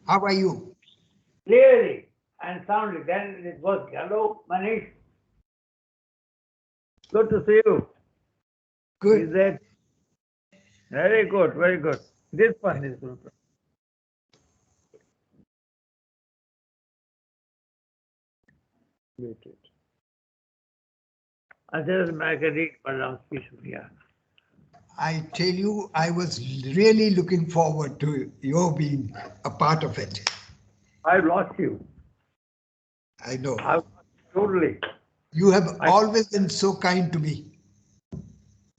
How are you? Clearly and soundly. Then it was, hello, Manish. Good to see you. Good. Is that very good, very good. This one is good. Wait, wait. I just make a read Balram's speech here. I tell you, I was really looking forward to your being a part of it. I lost you. I know. Totally. You have always been so kind to me.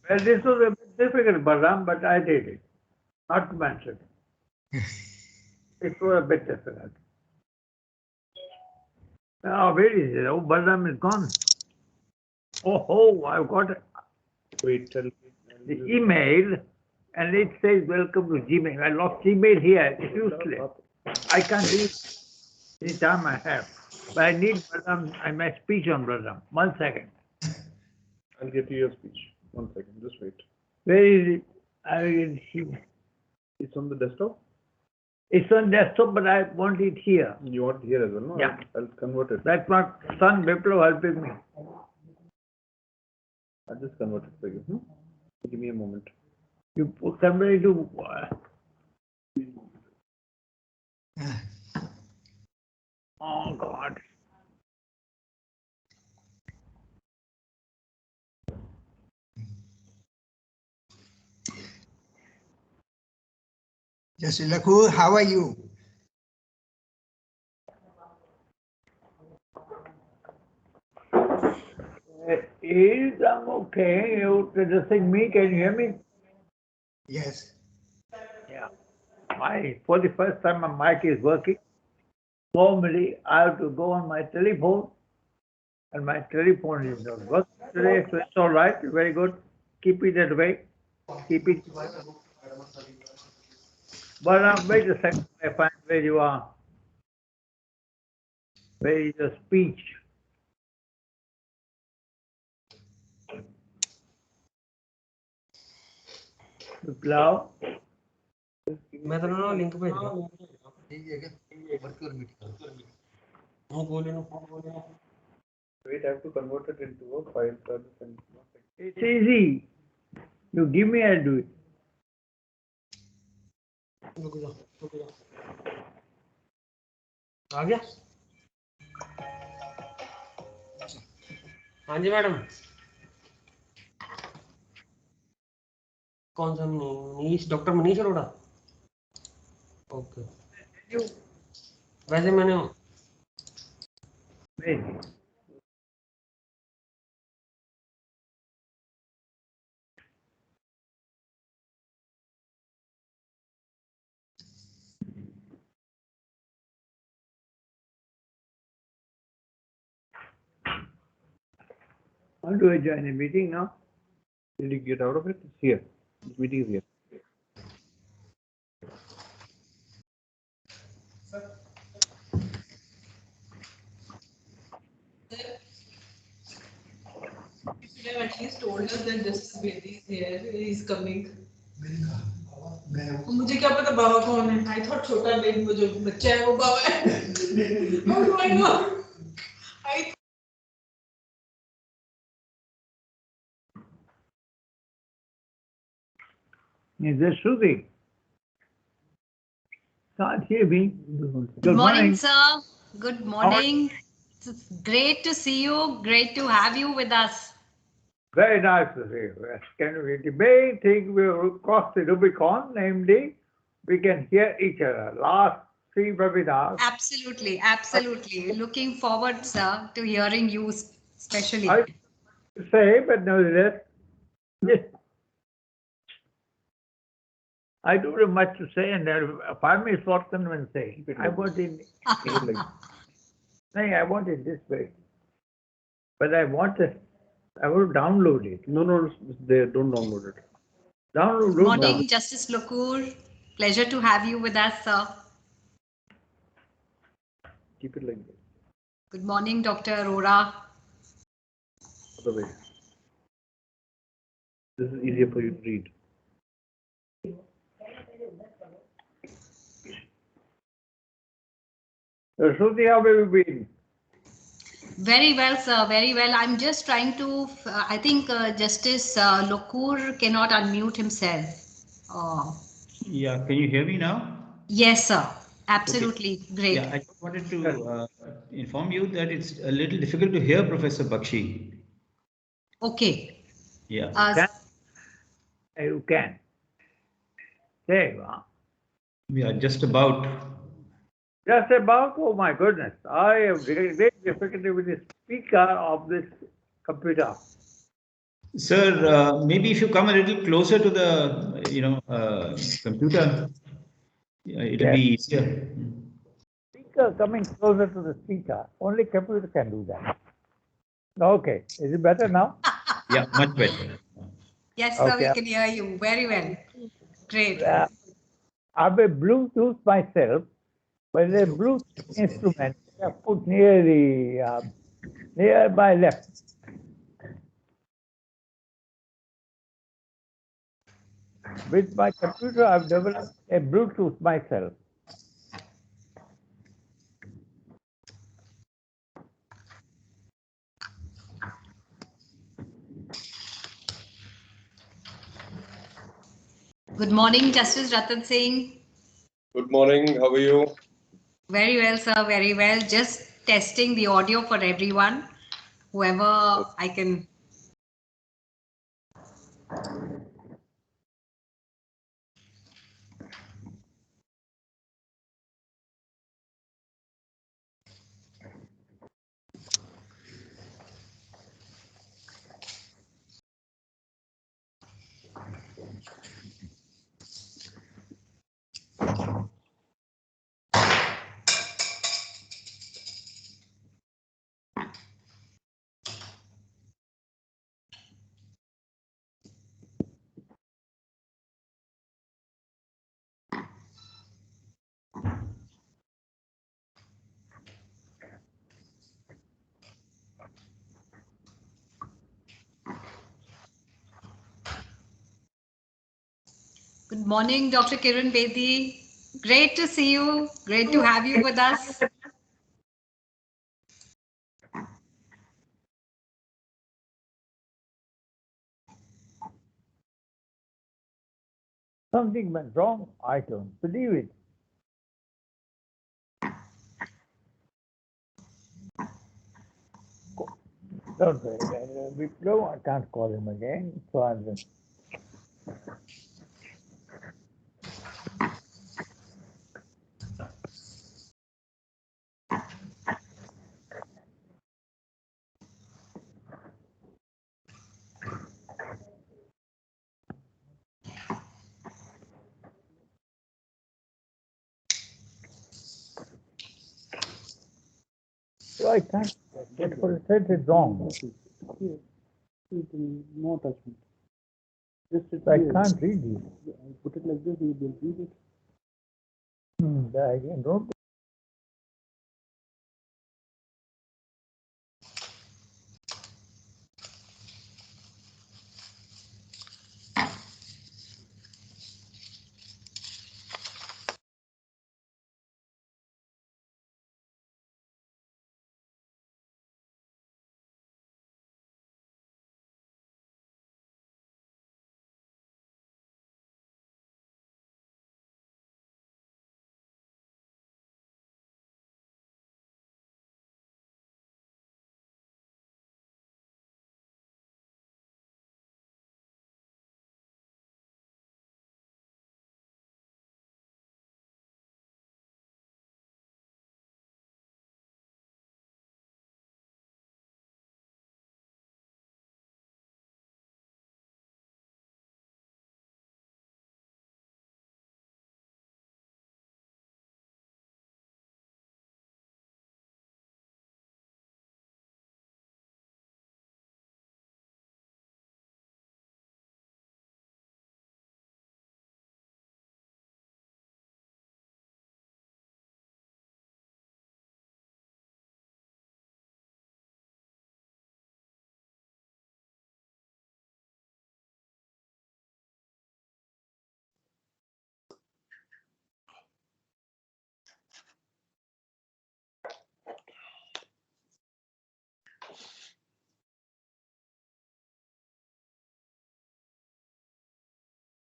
Well, this was a bit difficult, Balram, but I did it. Not to mention. It was a bit difficult. Now, where is it? Oh, Balram is gone. Oh, I've got Wait, tell me. the email and it says welcome to Gmail. I lost Gmail here. It's useless. I can't read any time I have. But I need Balram, my speech on Balram. 1 second. I'll get you your speech. 1 second, just wait. Where is it? I will see. It's on the desktop? It's on desktop, but I want it here. You want it here as well, no? Yeah. I'll convert it. That's my son Viplo helping me. I'll just convert it for you. Give me a moment. You put somebody to. Oh, God. Jasilaku, how are you? Is I'm okay. You suggesting me? Can you hear me? Yes. Yeah. For the first time, my mic is working. Normally, I have to go on my telephone, and my telephone is not working today, so it's all right. Very good. Keep it that way. Keep it. But wait a second. I find where you are. Where is your speech? Viplau? मैं तो ना link भेज रहा हूँ हाँ बोले ना Wait, I have to convert it into a file. So I'll just send it. 1 second. It's easy. You give me, I'll do it. रुक जा आ गया हाँ जी मैडम कौन सा मनीष डॉक्टर मनीष अरोड़ा ओके वैसे मैंने Wait. How do I join a meeting now? Did you get out of it? It's here. This meeting is here. You have at least told us that Justice Bedi is here, he is coming. मुझे क्या पता बाबा कौन है? I thought छोटा Ben वो जो बच्चा है वो बाबा है. How do I know? I Is this Susie? Can't hear me. Good morning, sir. Good morning. It's great to see you. Great to have you with us. Very nice to see you. Yes. Can we debate? Think we'll cross the Rubicon, namely, we can hear each other. Last 3 webinars. Absolutely, absolutely. Looking forward, sir, to hearing you especially. I say, but nevertheless, yes. I don't have much to say, and 5 minutes what can one say? I want it. I want it this way. But I want it. I will download it. No, they don't download it. Download. Good morning, Justice Lokur. Pleasure to have you with us, sir. Keep it like this. Good morning, Dr. Arora. Other way. This is easier for you to read. So, Shruti, how have you been? Very well, sir. Very well. I'm just trying to. I think Justice Lokur cannot unmute himself. Oh, Yeah, can you hear me now? yes, sir. Absolutely great. Yeah, I just wanted to inform you that it's a little difficult to hear Professor Bakshi. Okay. Yeah. Uh, You can. There you are. Yeah, just about. Just about, oh my goodness, I have great difficulty with the speaker of this computer. Sir, maybe if you come a little closer to the, computer, it'll Yes. be easier. Speaker coming closer to the speaker. Only computer can do that. Okay. Is it better now? Yeah, much better. yes, sir. Okay. We can hear you very well. Great. I will Bluetooth myself, but the Bluetooth instrument I put near my left. With my computer, I've developed a Bluetooth myself. Good morning, Justice Ratan Singh. Good morning. How are you? Very well, sir. Very well. Just testing the audio for everyone. Whoever I can. Good morning, Dr. Kiran Bedi. Great to see you. Great to have you with us. Something went wrong. I don't believe it. Don't worry. I can't call him again. So I'm just so I can't get what it said is wrong. No attachment. Just I can't read it. put it like this, you will read it. I don't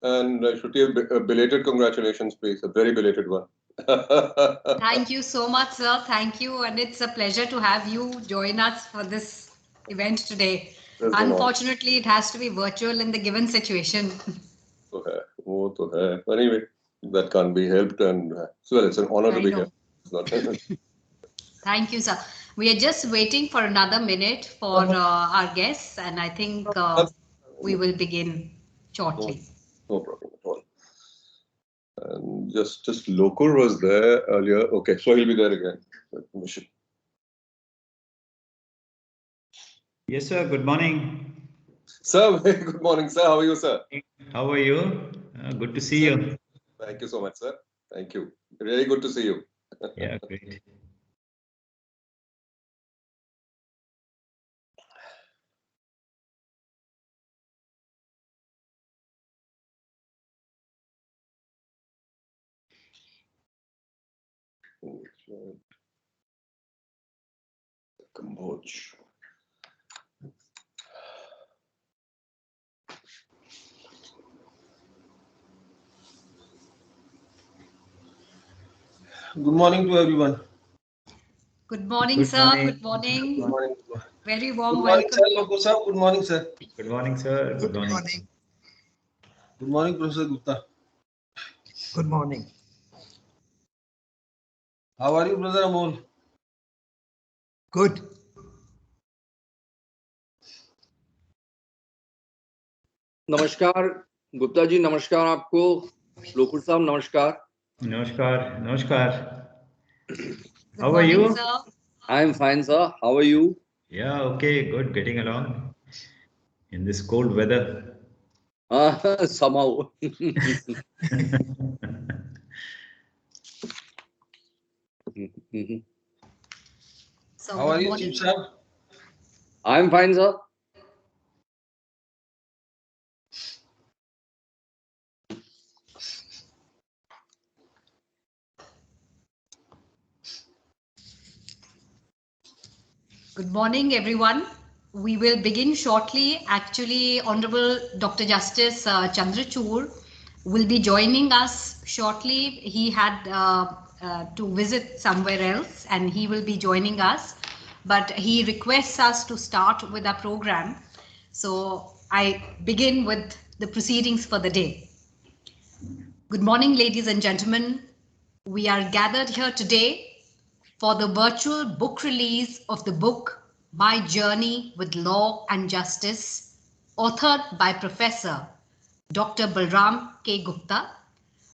And Shruti, a belated congratulations, please. A very belated one. Thank you so much, sir. Thank you. And it's a pleasure to have you join us for this event today. Unfortunately, it has to be virtual in the given situation. Anyway, that can't be helped. And well, it's an honor to be here. Thank you, sir. We are just waiting for another minute for our guests, and I think we will begin shortly. No problem at all. And just Lokur was there earlier. Okay, so he'll be there again. Yes, sir. Good morning. Sir, good morning, sir. How are you, sir? How are you? Good to see you. Thank you so much, sir. Thank you. Really good to see you. Yeah, great. Kamboj. Good morning to everyone. Good morning, sir. Good morning. Good morning. Very warm Good morning, welcome. sir. Good morning, sir. Good morning, sir. Good morning. Good morning, Professor Gupta. Good morning. How are you, Brother Amol? Good. नमस्कार गुप्ता जी, नमस्कार आपको. लोकुर साहब, नमस्कार. Namaskar. Namaskar. How morning, are you? Sir. I am fine, sir. How are you? Yeah, okay, good. Getting along in this cold weather. Somehow. So, how are you, Chief sir? I am fine, sir. Good morning, everyone. We will begin shortly. Actually, Honorable Dr. Justice Chandrachud will be joining us shortly. He had to visit somewhere else and he will be joining us. But he requests us to start with our program. So I begin with the proceedings for the day. Good morning, ladies and gentlemen. We are gathered here today for the virtual book release of the book My Journey with Law and Justice, authored by Professor Dr. Balram K. Gupta,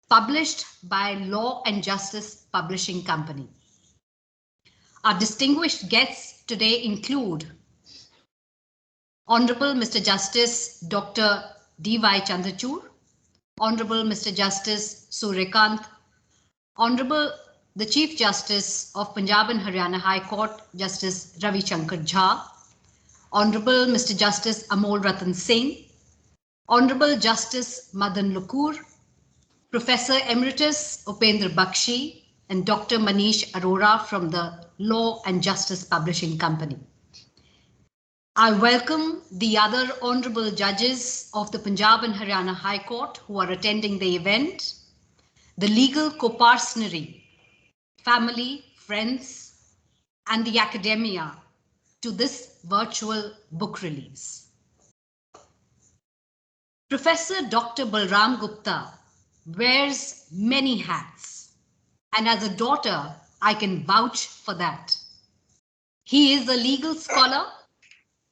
published by Law and Justice Publishing Company. Our distinguished guests today include Honorable Mr. Justice Dr. D.Y. Chandrachud, Honorable Mr. Justice Suryakant, Honorable the Chief Justice of Punjab and Haryana High Court, Justice Ravi Shankar Jha, Honorable Mr. Justice Amol Ratan Singh, Honorable Justice Madan Lokur, Professor Emeritus Upendra Bakshi, and Dr. Manish Arora from the Law and Justice Publishing Company. I welcome the other honorable judges of the Punjab and Haryana High Court who are attending the event, the legal co-parsonary, family, friends, and the academia to this virtual book release. Professor Dr. Balram Gupta wears many hats, and as a daughter, I can vouch for that. He is a legal scholar,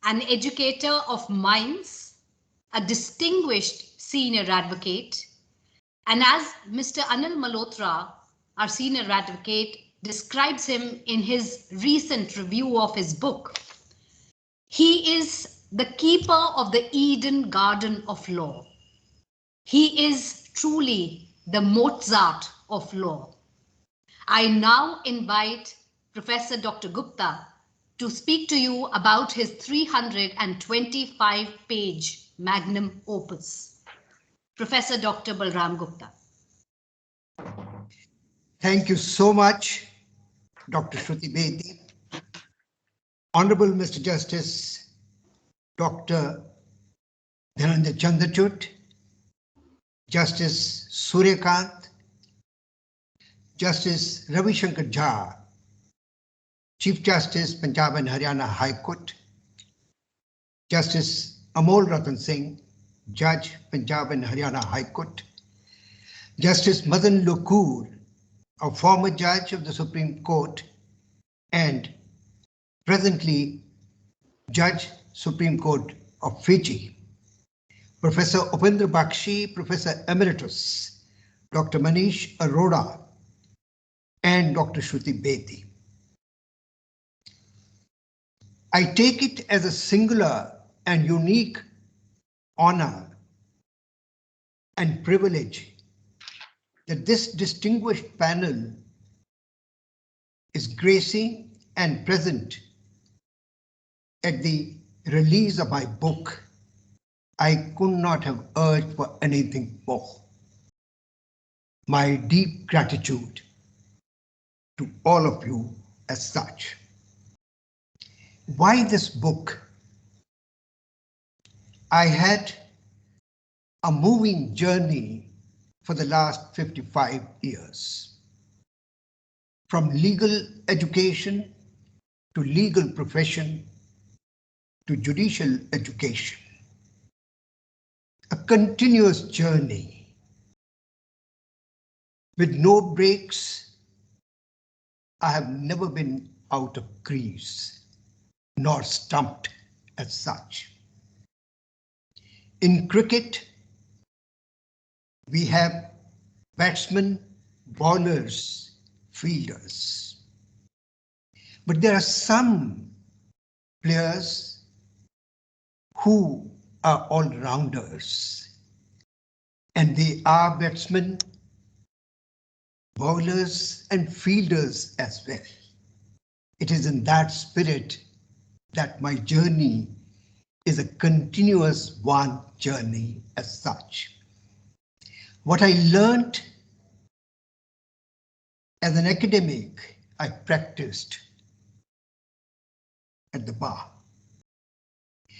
an educator of minds, a distinguished senior advocate, and as Mr. Anil Malhotra, our senior advocate, describes him in his recent review of his book, he is the keeper of the Eden Garden of law. He is truly the Mozart of law. I now invite Professor Dr. Gupta to speak to you about his 325-page magnum opus. Professor Dr. Balram Gupta. Thank you so much, Dr. Shruti Bedi. Honorable Mr. Justice Dr. Dhananjay Chandrachud, Justice Suryakant, Justice Ravi Shankar Jha, Chief Justice Punjab and Haryana High Court, Justice Amol Ratan Singh, Judge Punjab and Haryana High Court, Justice Madan Lokur, a former judge of the Supreme Court and presently Judge Supreme Court of Fiji, Professor Upendra Bakshi, Professor Emeritus, Dr. Manish Arora, and Dr. Shruti Bedi. I take it as a singular and unique honor and privilege that this distinguished panel is gracing and present at the release of my book. I could not have urged for anything more. My deep gratitude to all of you as such. Why this book? I had a moving journey for the last 55 years. From legal education to legal profession to judicial education. A continuous journey with no breaks. I have never been out of crease nor stumped as such. In cricket, we have batsmen, bowlers, fielders. But there are some players who are all-rounders, and they are batsmen, bowlers, and fielders as well. It is in that spirit that my journey is a continuous one journey as such. What I learned as an academic, I practiced at the bar.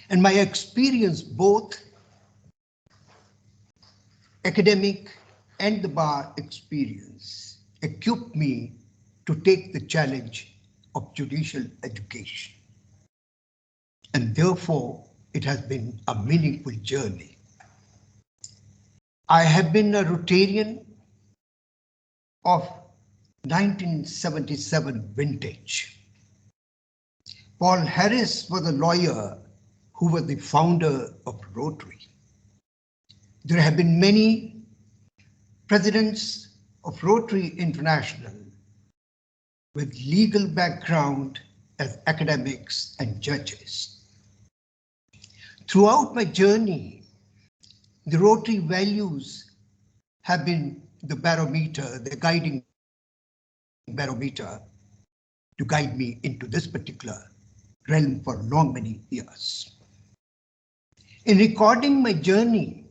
And my experience, both academic and the bar experience, equipped me to take the challenge of judicial education. And therefore, it has been a meaningful journey. I have been a Rotarian of 1977 vintage. Paul Harris was a lawyer who was the founder of Rotary. There have been many presidents of Rotary International with legal background as academics and judges. Throughout my journey, the Rotary values have been the barometer, the guiding barometer to guide me into this particular realm for long many years. In recording my journey,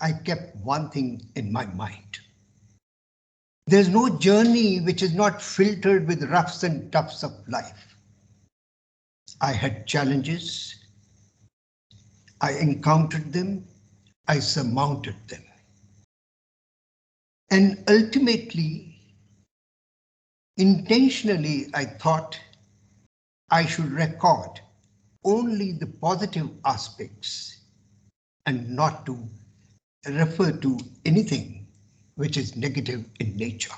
I kept one thing in my mind. There's no journey which is not filtered with roughs and toughs of life. I had challenges. I encountered them. I surmounted them. And ultimately, intentionally, I thought I should record only the positive aspects and not to refer to anything which is negative in nature.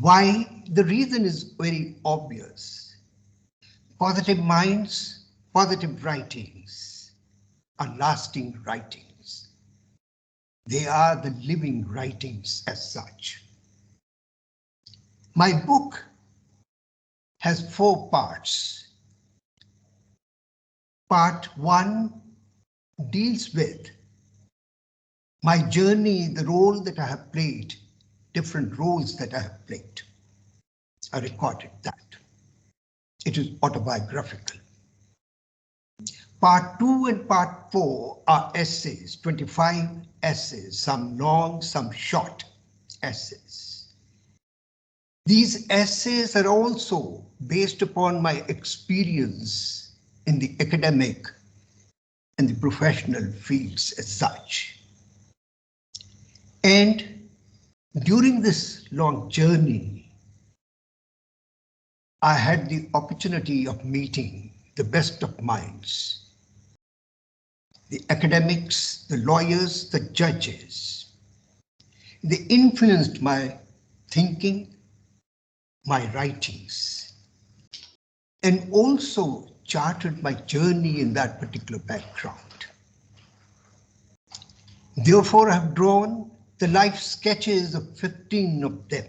Why? The reason is very obvious. Positive minds, positive writings are lasting writings. They are the living writings as such. My book has 4 parts. Part 1 deals with my journey, the role that I have played, different roles that I have played. I recorded that. It is autobiographical. Part 2 and part 4 are essays, 25 essays, some long, some short essays. These essays are also based upon my experience in the academic and the professional fields as such. And during this long journey, I had the opportunity of meeting the best of minds, the academics, the lawyers, the judges. They influenced my thinking, my writings, and also charted my journey in that particular background. Therefore, I have drawn the life sketches of 15 of them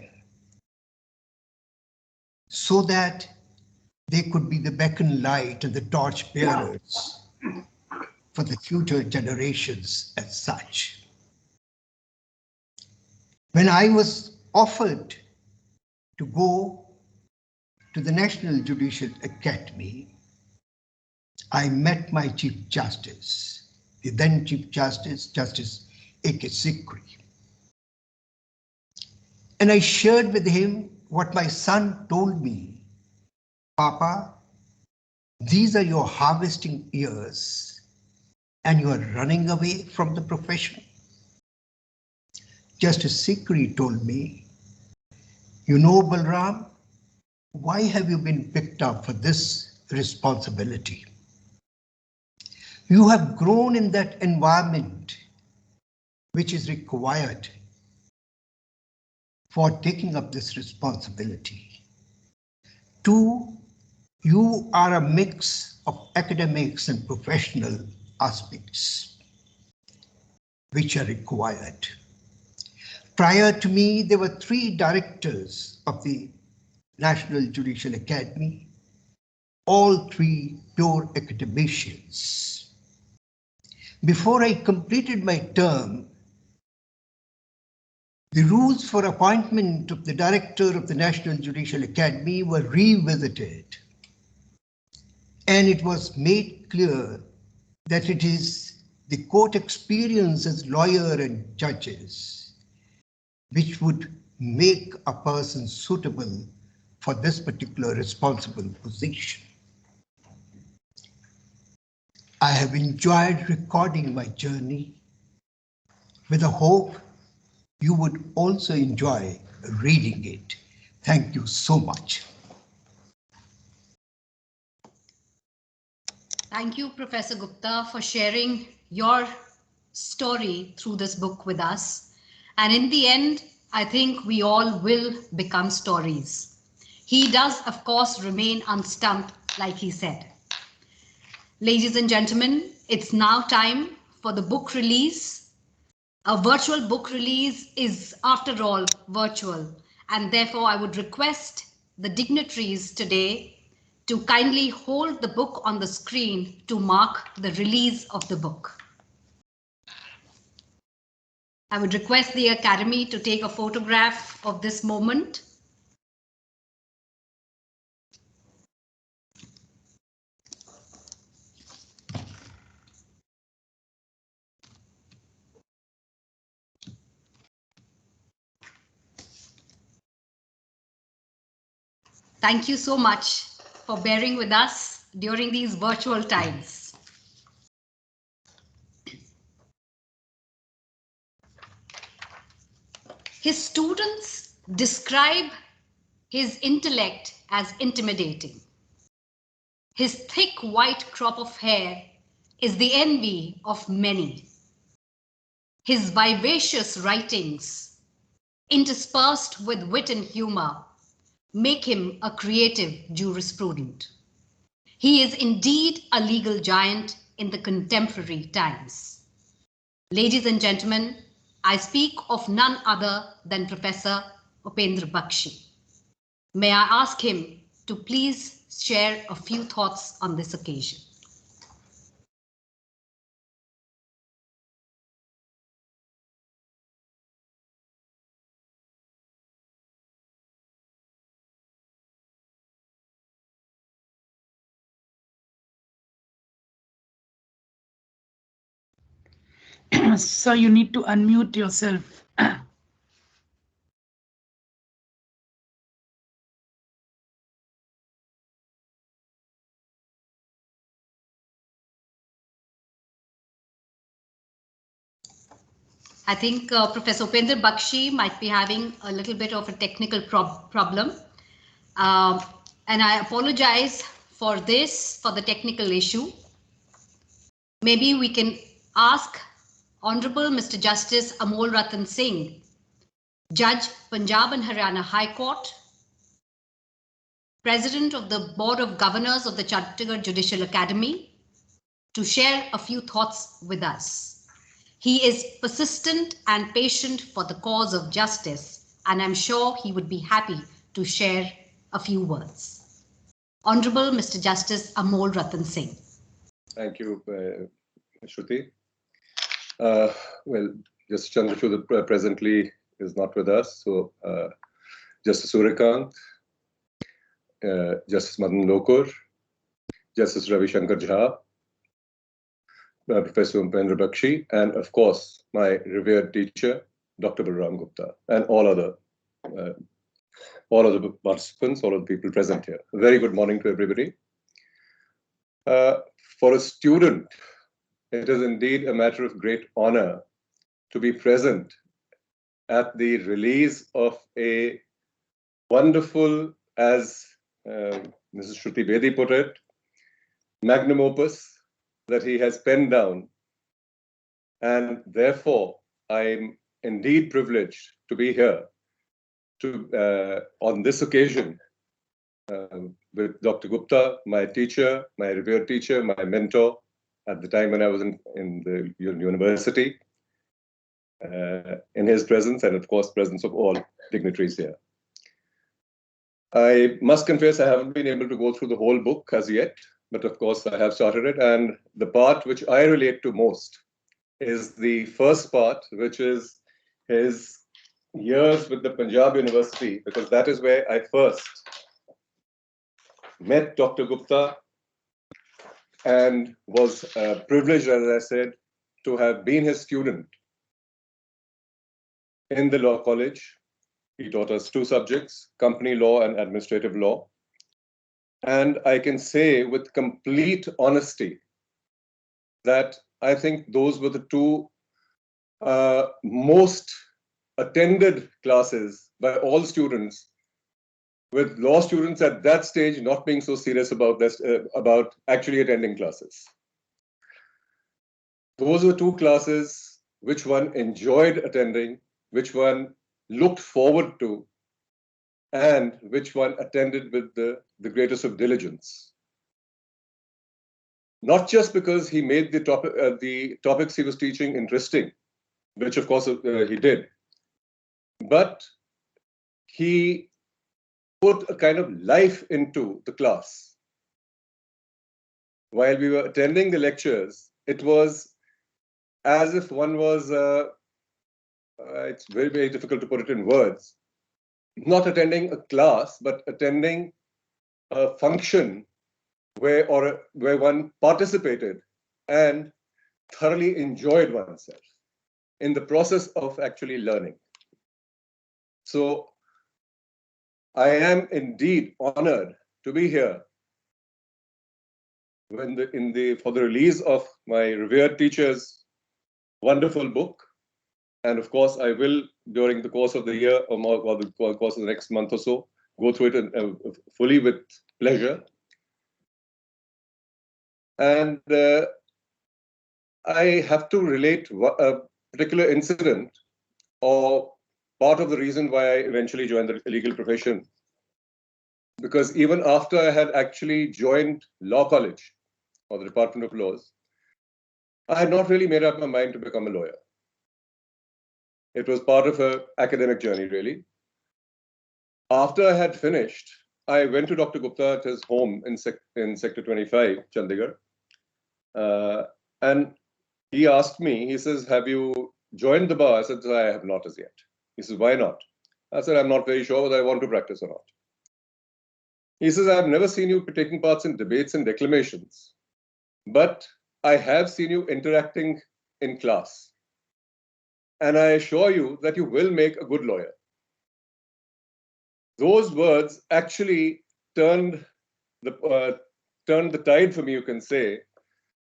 so that they could be the beacon light and the torch bearers for the future generations as such. When I was offered to go to the National Judicial Academy, I met my Chief Justice, the then Chief Justice, Justice A.K. Sikri. And I shared with him what my son told me. Papa, these are your harvesting years and you are running away from the profession. Justice Sikri told me, you know, Balram, why have you been picked up for this responsibility? You have grown in that environment which is required for taking up this responsibility. 2, you are a mix of academics and professional aspects which are required. Prior to me, there were 3 directors of the National Judicial Academy, all 3 pure academicians. Before I completed my term, the rules for appointment of the director of the National Judicial Academy were revisited, and it was made clear that it is the court experience as lawyer and judges which would make a person suitable for this particular responsible position. I have enjoyed recording my journey with a hope you would also enjoy reading it. Thank you so much. Thank you, Professor Gupta, for sharing your story through this book with us. And in the end, I think we all will become stories. He does, of course, remain unstumped, like he said. Ladies and gentlemen, it's now time for the book release. A virtual book release is, after all, virtual, and therefore I would request the dignitaries today to kindly hold the book on the screen to mark the release of the book. I would request the Academy to take a photograph of this moment. Thank you so much for bearing with us during these virtual times. His students describe his intellect as intimidating. His thick white crop of hair is the envy of many. His vivacious writings, interspersed with wit and humor, make him a creative jurisprudent. He is indeed a legal giant in the contemporary times. Ladies and gentlemen, I speak of none other than Professor Upendra Bakshi. May I ask him to please share a few thoughts on this occasion. So you need to unmute yourself. I think Professor Upendra Bakshi might be having a little bit of a technical problem. And I apologize for this, for the technical issue. Maybe we can ask Honorable Mr. Justice Amol Ratan Singh, Judge, Punjab and Haryana High Court, President of the Board of Governors of the Chandigarh Judicial Academy, to share a few thoughts with us. He is persistent and patient for the cause of justice, and I'm sure he would be happy to share a few words. Honorable Mr. Justice Amol Ratan Singh. Thank you, Shruti. Well, Justice Chandrachud presently is not with us, so Justice Surikant, Justice Madan Lokur, Justice Ravi Shankar Jha, Professor Upendra Bakshi, and of course, my revered teacher, Dr. Balram Gupta, and all other participants, all of the people present here. A very good morning to everybody. For a student, it is indeed a matter of great honor to be present at the release of a wonderful, as Mrs. Shruti Bedi put it, magnum opus that he has penned down. And therefore, I'm indeed privileged to be here to on this occasion with Dr. Gupta, my teacher, my revered teacher, my mentor at the time when I was in the university, in his presence and of course presence of all dignitaries here. I must confess I haven't been able to go through the whole book as yet, but of course I have started it, and the part which I relate to most is the first part, which is his years with the Punjab University, because that is where I first met Dr. Gupta and was privileged, as I said, to have been his student in the law college. He taught us two subjects, company law and administrative law. And I can say with complete honesty that I think those were the two most attended classes by all students, with law students at that stage not being so serious about this, about actually attending classes. Those were two classes which one enjoyed attending, which one looked forward to, and which one attended with the greatest of diligence. Not just because he made the topics he was teaching interesting, which of course he did, but he put a kind of life into the class. While we were attending the lectures, it was as if one was, it's very, very difficult to put it in words, not attending a class, but attending a function where one participated and thoroughly enjoyed oneself in the process of actually learning. So I am indeed honored to be here when for the release of my revered teacher's wonderful book. And of course, I will, during the course of the year or the course of the next month or so, go through it fully with pleasure. And I have to relate a particular incident or part of the reason why I eventually joined the legal profession. Because even after I had actually joined law college or the Department of Laws, I had not really made up my mind to become a lawyer. It was part of an academic journey, really. After I had finished, I went to Dr. Gupta at his home in Sector 25, Chandigarh. And he asked me, he says, have you joined the bar? I said, I have not as yet. He says, why not? I said, I'm not very sure whether I want to practice or not. He says, I've never seen you taking parts in debates and declamations, but I have seen you interacting in class. And I assure you that you will make a good lawyer. Those words actually turned the tide for me, you can say,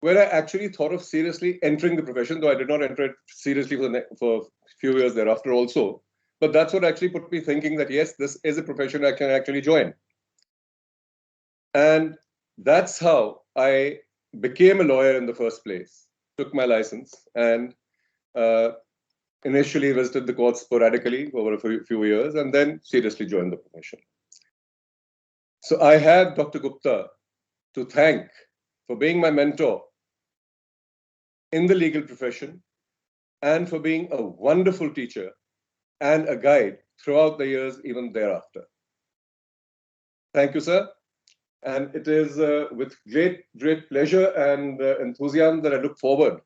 where I actually thought of seriously entering the profession, though I did not enter it seriously for a few years thereafter also. But that's what actually put me thinking that, yes, this is a profession I can actually join. And that's how I became a lawyer in the first place, took my license, and initially visited the courts sporadically over a few years, and then seriously joined the profession. So I have Dr. Gupta to thank for being my mentor in the legal profession and for being a wonderful teacher and a guide throughout the years, even thereafter. Thank you, sir. And it is with great pleasure and enthusiasm that I look forward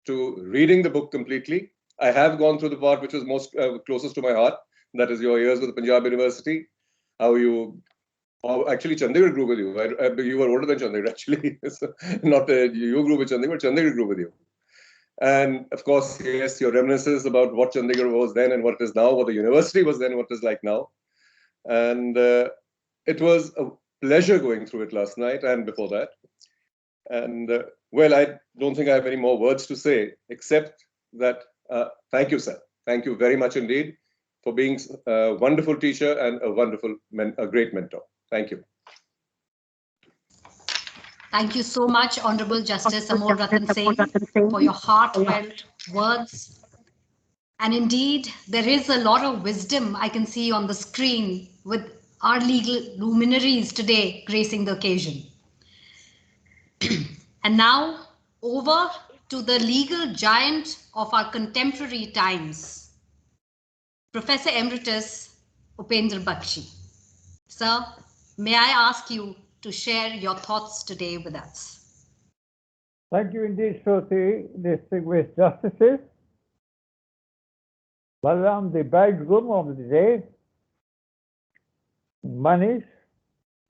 to reading the book completely. I have gone through the part which was most closest to my heart. That is your years with Punjab University. Actually, Chandigarh grew with you. You were older than Chandigarh, actually. So, not you grew with Chandigarh, but Chandigarh grew with you. And of course, yes, your reminiscences about what Chandigarh was then and what it is now, what the university was then, what it is like now. And it was a pleasure going through it last night and before that. And well, I don't think I have any more words to say, except that thank you, sir. Thank you very much indeed for being a wonderful teacher and a great mentor. Thank you. Thank you so much, Honorable Justice Amol Ratan Singh, for your heartfelt words. And indeed, there is a lot of wisdom I can see on the screen with our legal luminaries today gracing the occasion. And now, over to the legal giant of our contemporary times, Professor Emeritus Upendra Bakshi. Sir, may I ask you to share your thoughts today with us? Thank you indeed, Shruti, distinguished justices. Balram, the bridegroom of the day, Manish,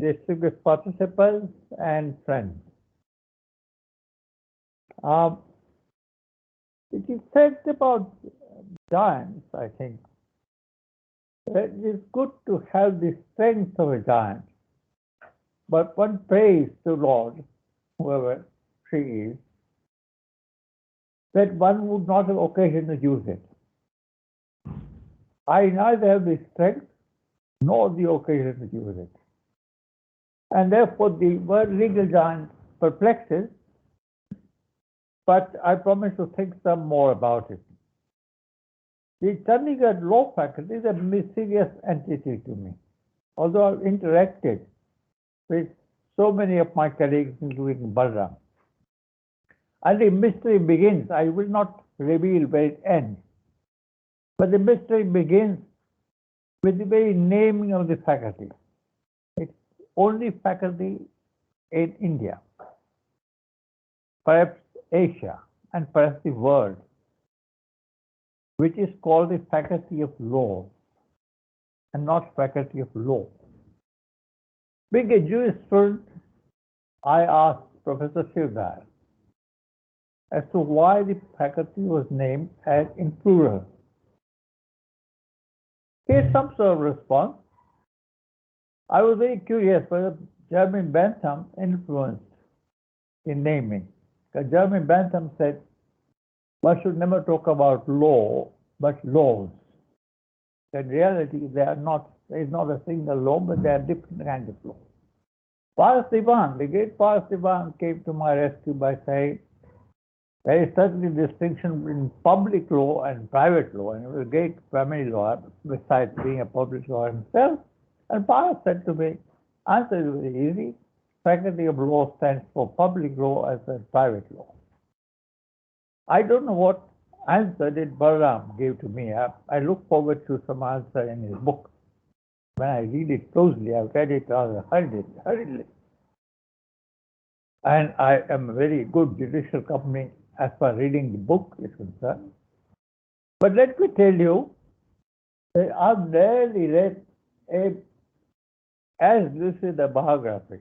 distinguished participants, and friends. It is said about giants, I think, that it is good to have the strength of a giant, but one prays to Lord, whoever she is, that one would not have occasion to use it. I neither have the strength nor the occasion to use it. And therefore the word legal giant perplexes, but I promise to think some more about it. The Chandigarh Law Faculty is a mysterious entity to me, although I've interacted with so many of my colleagues, including Balram. And the mystery begins, I will not reveal where it ends, but the mystery begins with the very naming of the faculty. It's only faculty in India, perhaps Asia, and perhaps the world, which is called the Faculty of Law and not Faculty of Law. Being a Jewish student, I asked Professor Shivdar as to why the faculty was named as in plural. Here's some sort of response. I was very curious whether Jeremy Bentham influenced in naming. Because Jeremy Bentham said, one should never talk about law, but laws. In reality, there is not a single law, but there are different kinds of law. Parsivan, the great Parsivan, came to my rescue by saying, there is certainly a distinction between public law and private law, and he was a great family lawyer, besides being a public lawyer himself. And Paras said to me, answer is very easy. Faculty of Law stands for public law as well as private law. I don't know what answer did Balram give to me. I look forward to some answer in his book. When I read it closely, I've read it rather hurriedly. And I am a very good judicial company as far as reading the book is concerned. But let me tell you that I've rarely read as lucid a biography,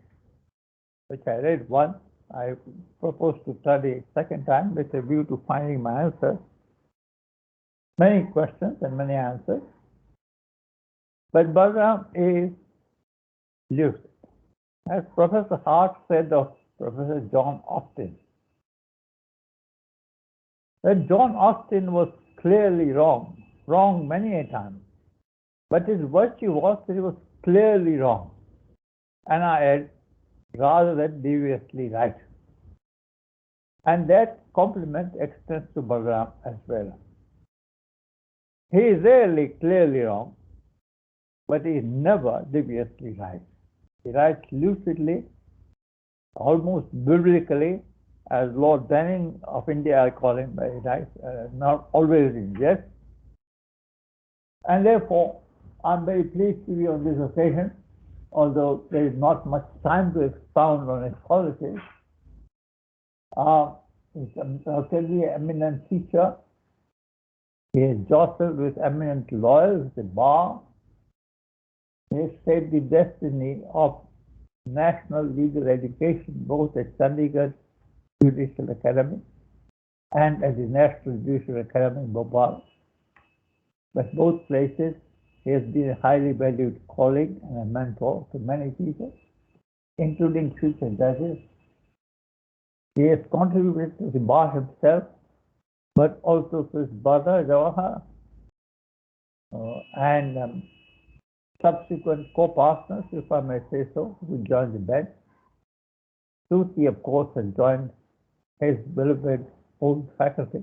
which I read once. I propose to study a second time with a view to finding my answers. Many questions and many answers. But Balram is lucid. As Professor Hart said of Professor John Austin, that John Austin was clearly wrong, wrong many a time. But his virtue was that he was clearly wrong. And I add, rather than deviously right. And that compliment extends to Balram as well. He is rarely clearly wrong, but he is never deviously right. He writes lucidly, almost biblically, as Lord Denning of India, I call him, he writes, not always in jest. And therefore, I'm very pleased to be on this occasion, although there is not much time to expound on his qualities. He's a relatively eminent teacher. He has jostled with eminent lawyers at the bar. He has shaped the destiny of national legal education, both at Chandigarh Judicial Academy and at the National Judicial Academy in Bhopal. But both places, he has been a highly valued colleague and a mentor to many people, including future judges. He has contributed to the bar himself, but also to his brother Jawahar and subsequent co-partners, if I may say so, who joined the bench. Suti, of course, has joined his beloved old faculty,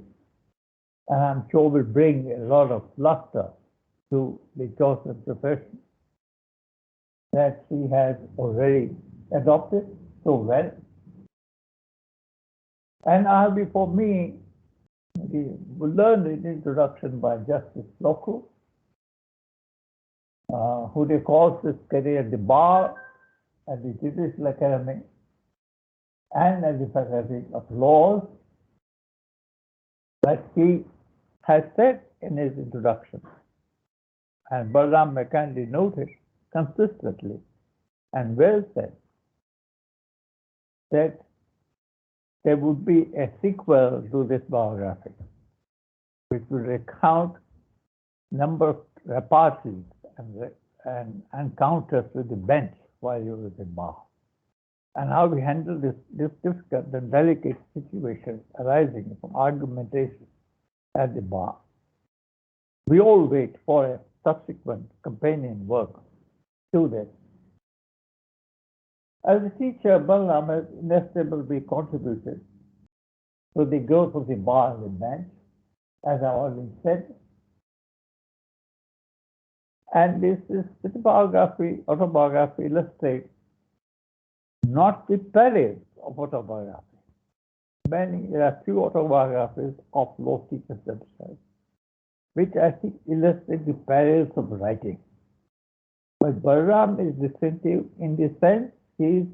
and I'm sure will bring a lot of luster to the chosen profession that he has already adopted so well. And I have before me learned an introduction by Justice Loku, who recalls his career at the bar, at the Judicial Academy, and at the Faculty of Laws. But he has said in his introduction, and Balram McCandy noted consistently and well said, that there would be a sequel to this biography, which will recount number of repartees and encounters with the bench while he was in bar, and how we handle this difficult and delicate situation arising from argumentation at the bar. We all wait for a subsequent companion work to this. As a teacher, Balram has inestimably contributed to the growth of the bar and the bench, as I already said. And this autobiography illustrates not the perils of autobiography. There are few autobiographies of law teachers themselves, which I think illustrate the perils of writing. But Balram is distinctive in the sense his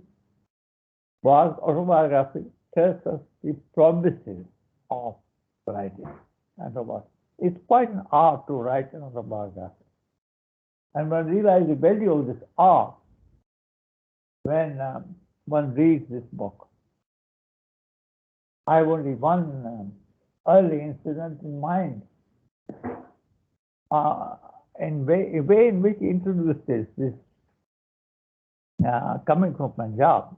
autobiography tells us the promises of writing. It's quite an art to write an autobiography. And one realizes the value of this art when one reads this book. I have only one early incident in mind. A way in which he introduces this coming from Punjab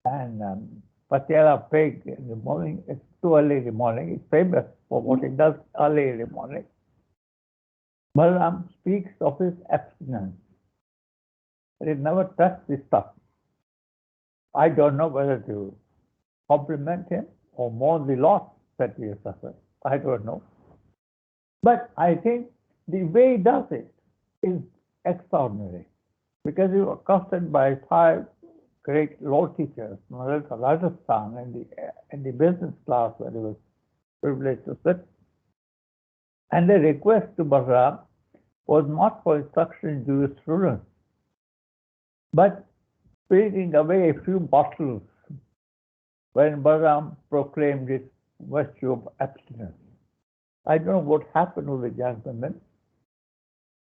and Patiala Pig in the morning. It's too early in the morning. It's famous for what it does early in the morning. Balram speaks of his abstinence. But it never touched this stuff. I don't know whether to compliment him or mourn the loss that he has suffered. I don't know. But I think the way he does it is extraordinary, because he was accosted by 5 great law teachers from Rajasthan in the business class where he was privileged to sit. And the request to Balram was not for instruction in jurisprudence, but spiriting away a few bottles when Balram proclaimed his virtue of abstinence. I don't know what happened to the gentlemen,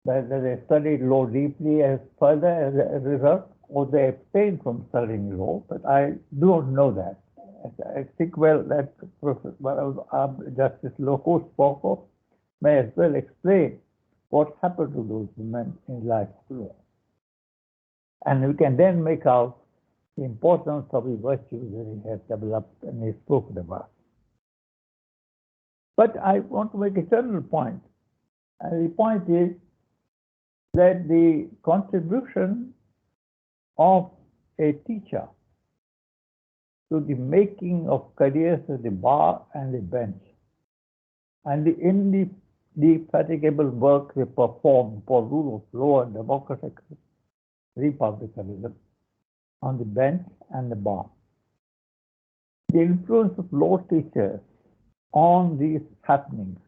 whether they studied law deeply as further as a result, or they abstained from studying law, but I don't know that. I think, well, that Justice Loco spoke of may as well explain what happened to those men in life of law. And we can then make out the importance of the virtues that he has developed and he spoken about. But I want to make a general point. And the point is that the contribution of a teacher to the making of careers at the bar and the bench, and the indefatigable work they perform for rule of law and democratic republicanism on the bench and the bar. The influence of law teachers on these happenings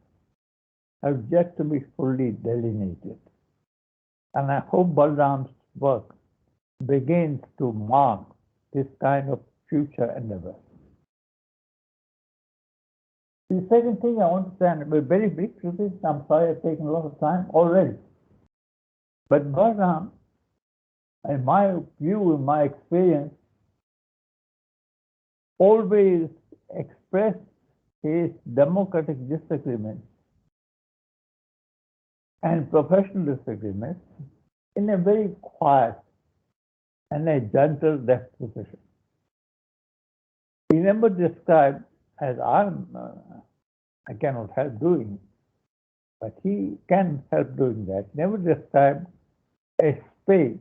have yet to be fully delineated. And I hope Balram's work begins to mark this kind of future endeavor. The second thing I want to say, and very brief to this, I'm sorry I've taken a lot of time already. But Balram, in my view, in my experience, always expressed his democratic disagreements and professional disagreements in a very quiet and a gentle disposition. He never described, as I cannot help doing, but he can help doing that, never described a spade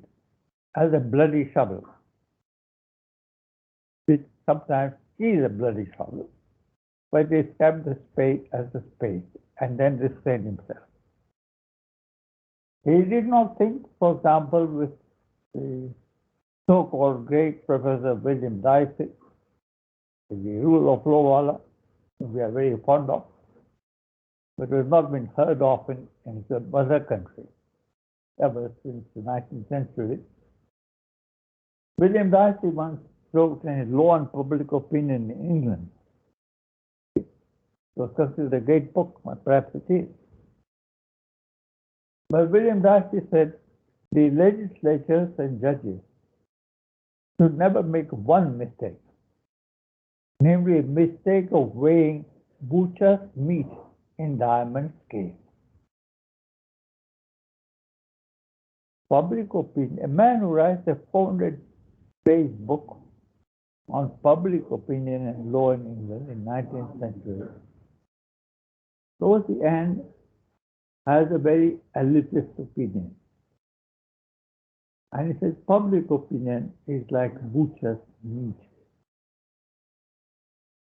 as a bloody shovel, which sometimes is a bloody shovel, but he described the spade as a spade and then restrained himself. He did not think, for example, with the so-called great Professor William Dicey, the rule of law wala, we are very fond of, but it has not been heard of in the mother country ever since the 19th century. William Dicey once wrote in his Law and Public Opinion in England. It was considered a great book, perhaps it is. But William Dicey said the legislatures and judges should never make one mistake, namely a mistake of weighing butcher's meat in diamond scale. Public opinion, a man who writes a 400-page book on public opinion and law in England in 19th century, towards the end has a very elitist opinion. And he says public opinion is like butcher's meat.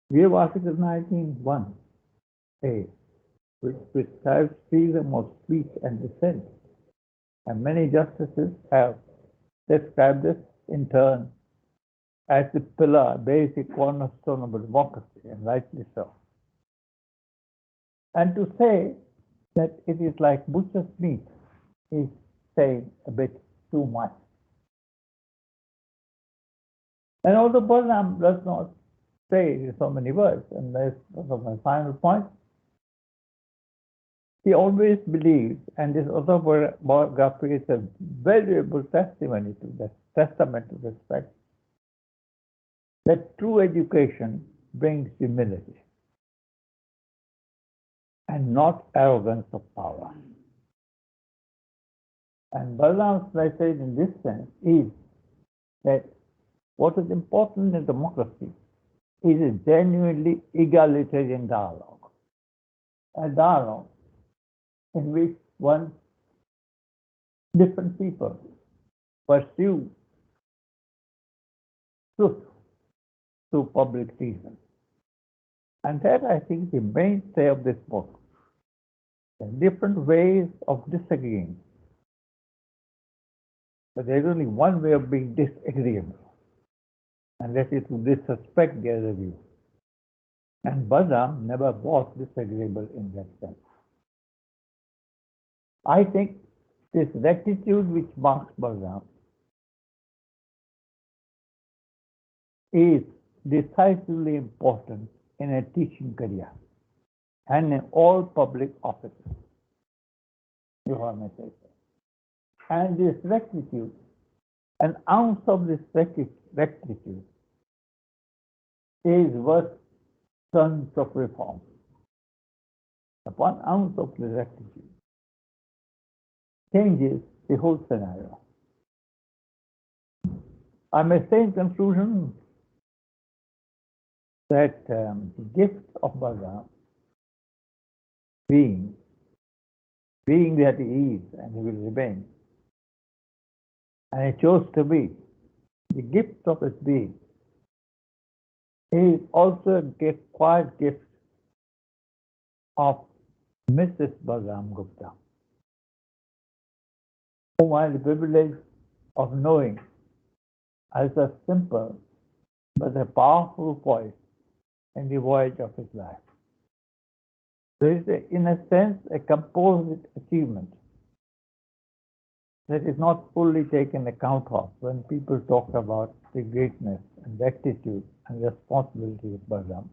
We have Article 19(1)(a), which prescribes freedom of speech and dissent. And many justices have described this in turn as the pillar, basic cornerstone of a democracy, and rightly so. And to say that it is like butcher's meat is saying a bit too much. And although Balram does not say in so many words, and that's my final point, he always believed, and this autobiography is a valuable testimony to that, testament to this fact, that true education brings humility and not arrogance of power. And Balram's message in this sense is that what is important in democracy is a genuinely egalitarian dialogue, a dialogue in which different people pursue truth through public reason. And that, I think, is the mainstay of this book. There are different ways of disagreeing, but there's only one way of being disagreeable, and that is to disrespect the other view. And Balram never was disagreeable in that sense. I think this rectitude which marks Balram is decisively important in a teaching career and in all public offices, if I may say so. And this rectitude, an ounce of this rectitude is worth tons of reform. One ounce of the rectitude changes the whole scenario. I may say in conclusion that the gift of Balram being that he is and he will remain. And he chose to be the gift of his being. He is also a quiet gift of Mrs. Balram Gupta, whom I had the privilege of knowing as a simple but a powerful voice in the voyage of his life. There is, in a sense, a composite achievement that is not fully taken account of when people talk about the greatness and rectitude and responsibility of Balram.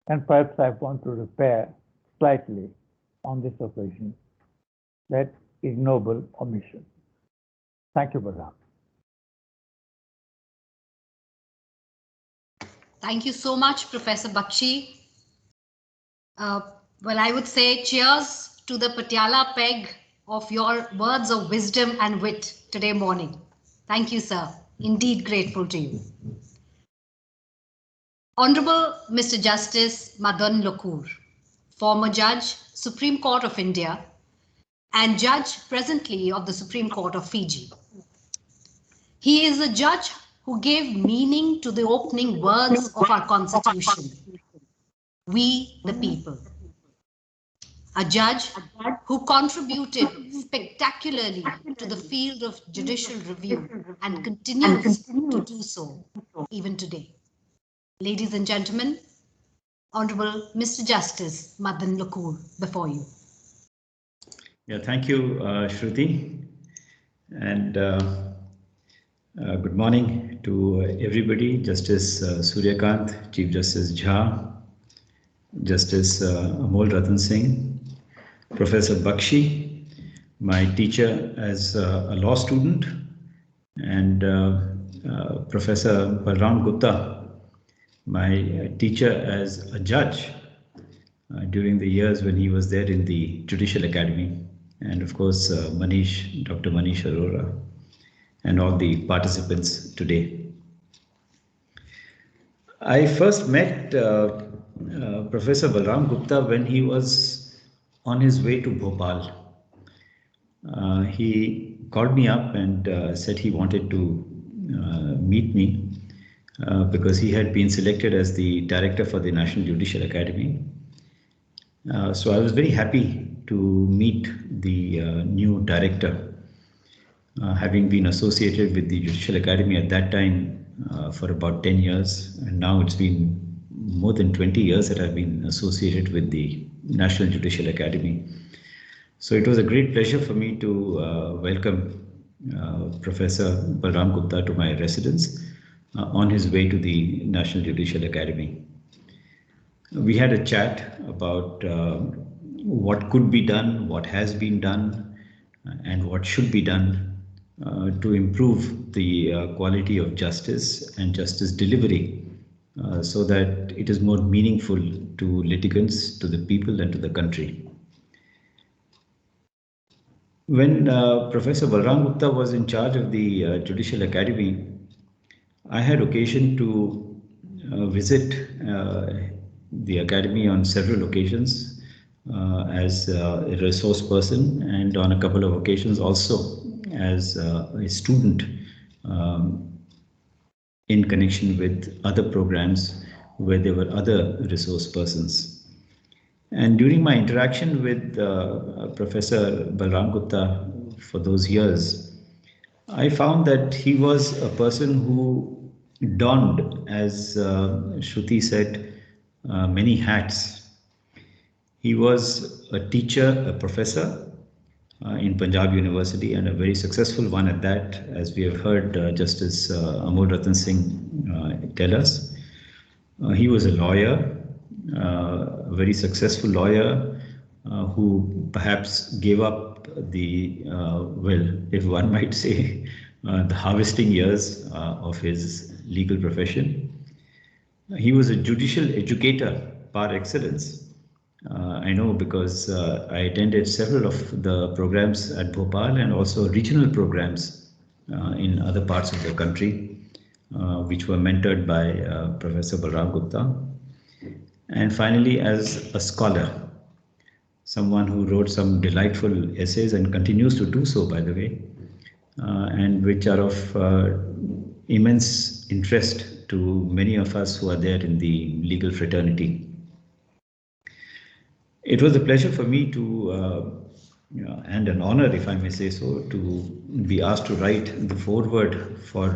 And perhaps I want to repair slightly on this occasion that ignoble omission. Thank you, Balram. Thank you so much, Professor Bakshi. Well, I would say cheers to the Patiala peg of your words of wisdom and wit today morning. Thank you, sir. Indeed grateful to you. Honorable Mr. Justice Madan Lokur, former Judge, Supreme Court of India, and Judge presently of the Supreme Court of Fiji. He is a judge who gave meaning to the opening words of our Constitution, "We the people." A judge who contributed spectacularly to the field of judicial review and continues to do so even today. Ladies and gentlemen, Honorable Mr. Justice Madan Lokur, before you. Yeah, thank you, Shruti. And good morning to everybody. Justice Suryakant, Chief Justice Jha, Justice Amol Ratan Singh, Professor Bakshi, my teacher as a law student, and Professor Balram Gupta, my teacher as a judge during the years when he was there in the Judicial Academy, and of course Manish, Dr. Manish Arora, and all the participants today. I first met Professor Balram Gupta when he was on his way to Bhopal. He called me up and said he wanted to meet me because he had been selected as the director for the National Judicial Academy. So I was very happy to meet the new director, having been associated with the Judicial Academy at that time for about 10 years, and now it's been more than 20 years that I've been associated with the National Judicial Academy. So it was a great pleasure for me to welcome Professor Balram Gupta to my residence on his way to the National Judicial Academy. We had a chat about what could be done, what has been done, and what should be done to improve the quality of justice and justice delivery so that it is more meaningful to litigants, to the people, and to the country. When Professor Balram Gupta was in charge of the Judicial Academy, I had occasion to visit the Academy on several occasions as a resource person, and on a couple of occasions also as a student in connection with other programs where there were other resource persons. And during my interaction with Professor Balram Gupta for those years, I found that he was a person who donned, as Shruti said, many hats. He was a teacher, a professor in Punjab University, and a very successful one at that, as we have heard Justice Amol Ratan Singh tell us. He was a lawyer, a very successful lawyer who perhaps gave up the, well, if one might say, the harvesting years of his legal profession. He was a judicial educator par excellence. I know because I attended several of the programs at Bhopal and also regional programs in other parts of the country, which were mentored by Professor Balram Gupta. And finally, as a scholar, someone who wrote some delightful essays and continues to do so, by the way, and which are of immense interest to many of us who are there in the legal fraternity. It was a pleasure for me to, and an honor, if I may say so, to be asked to write the foreword for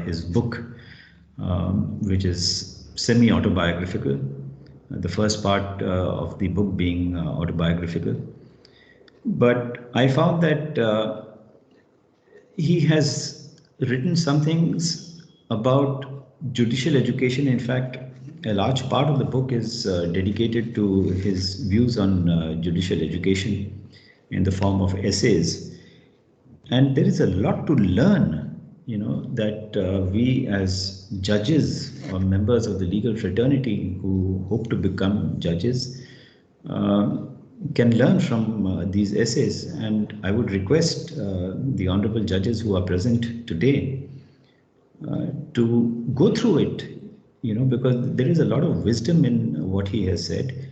his book, which is semi-autobiographical. The first part of the book being autobiographical. But I found that he has written some things about judicial education. In fact, a large part of the book is dedicated to his views on judicial education in the form of essays. And there is a lot to learn, that we as judges or members of the legal fraternity who hope to become judges can learn from these essays. And I would request the honorable judges who are present today to go through it, because there is a lot of wisdom in what he has said.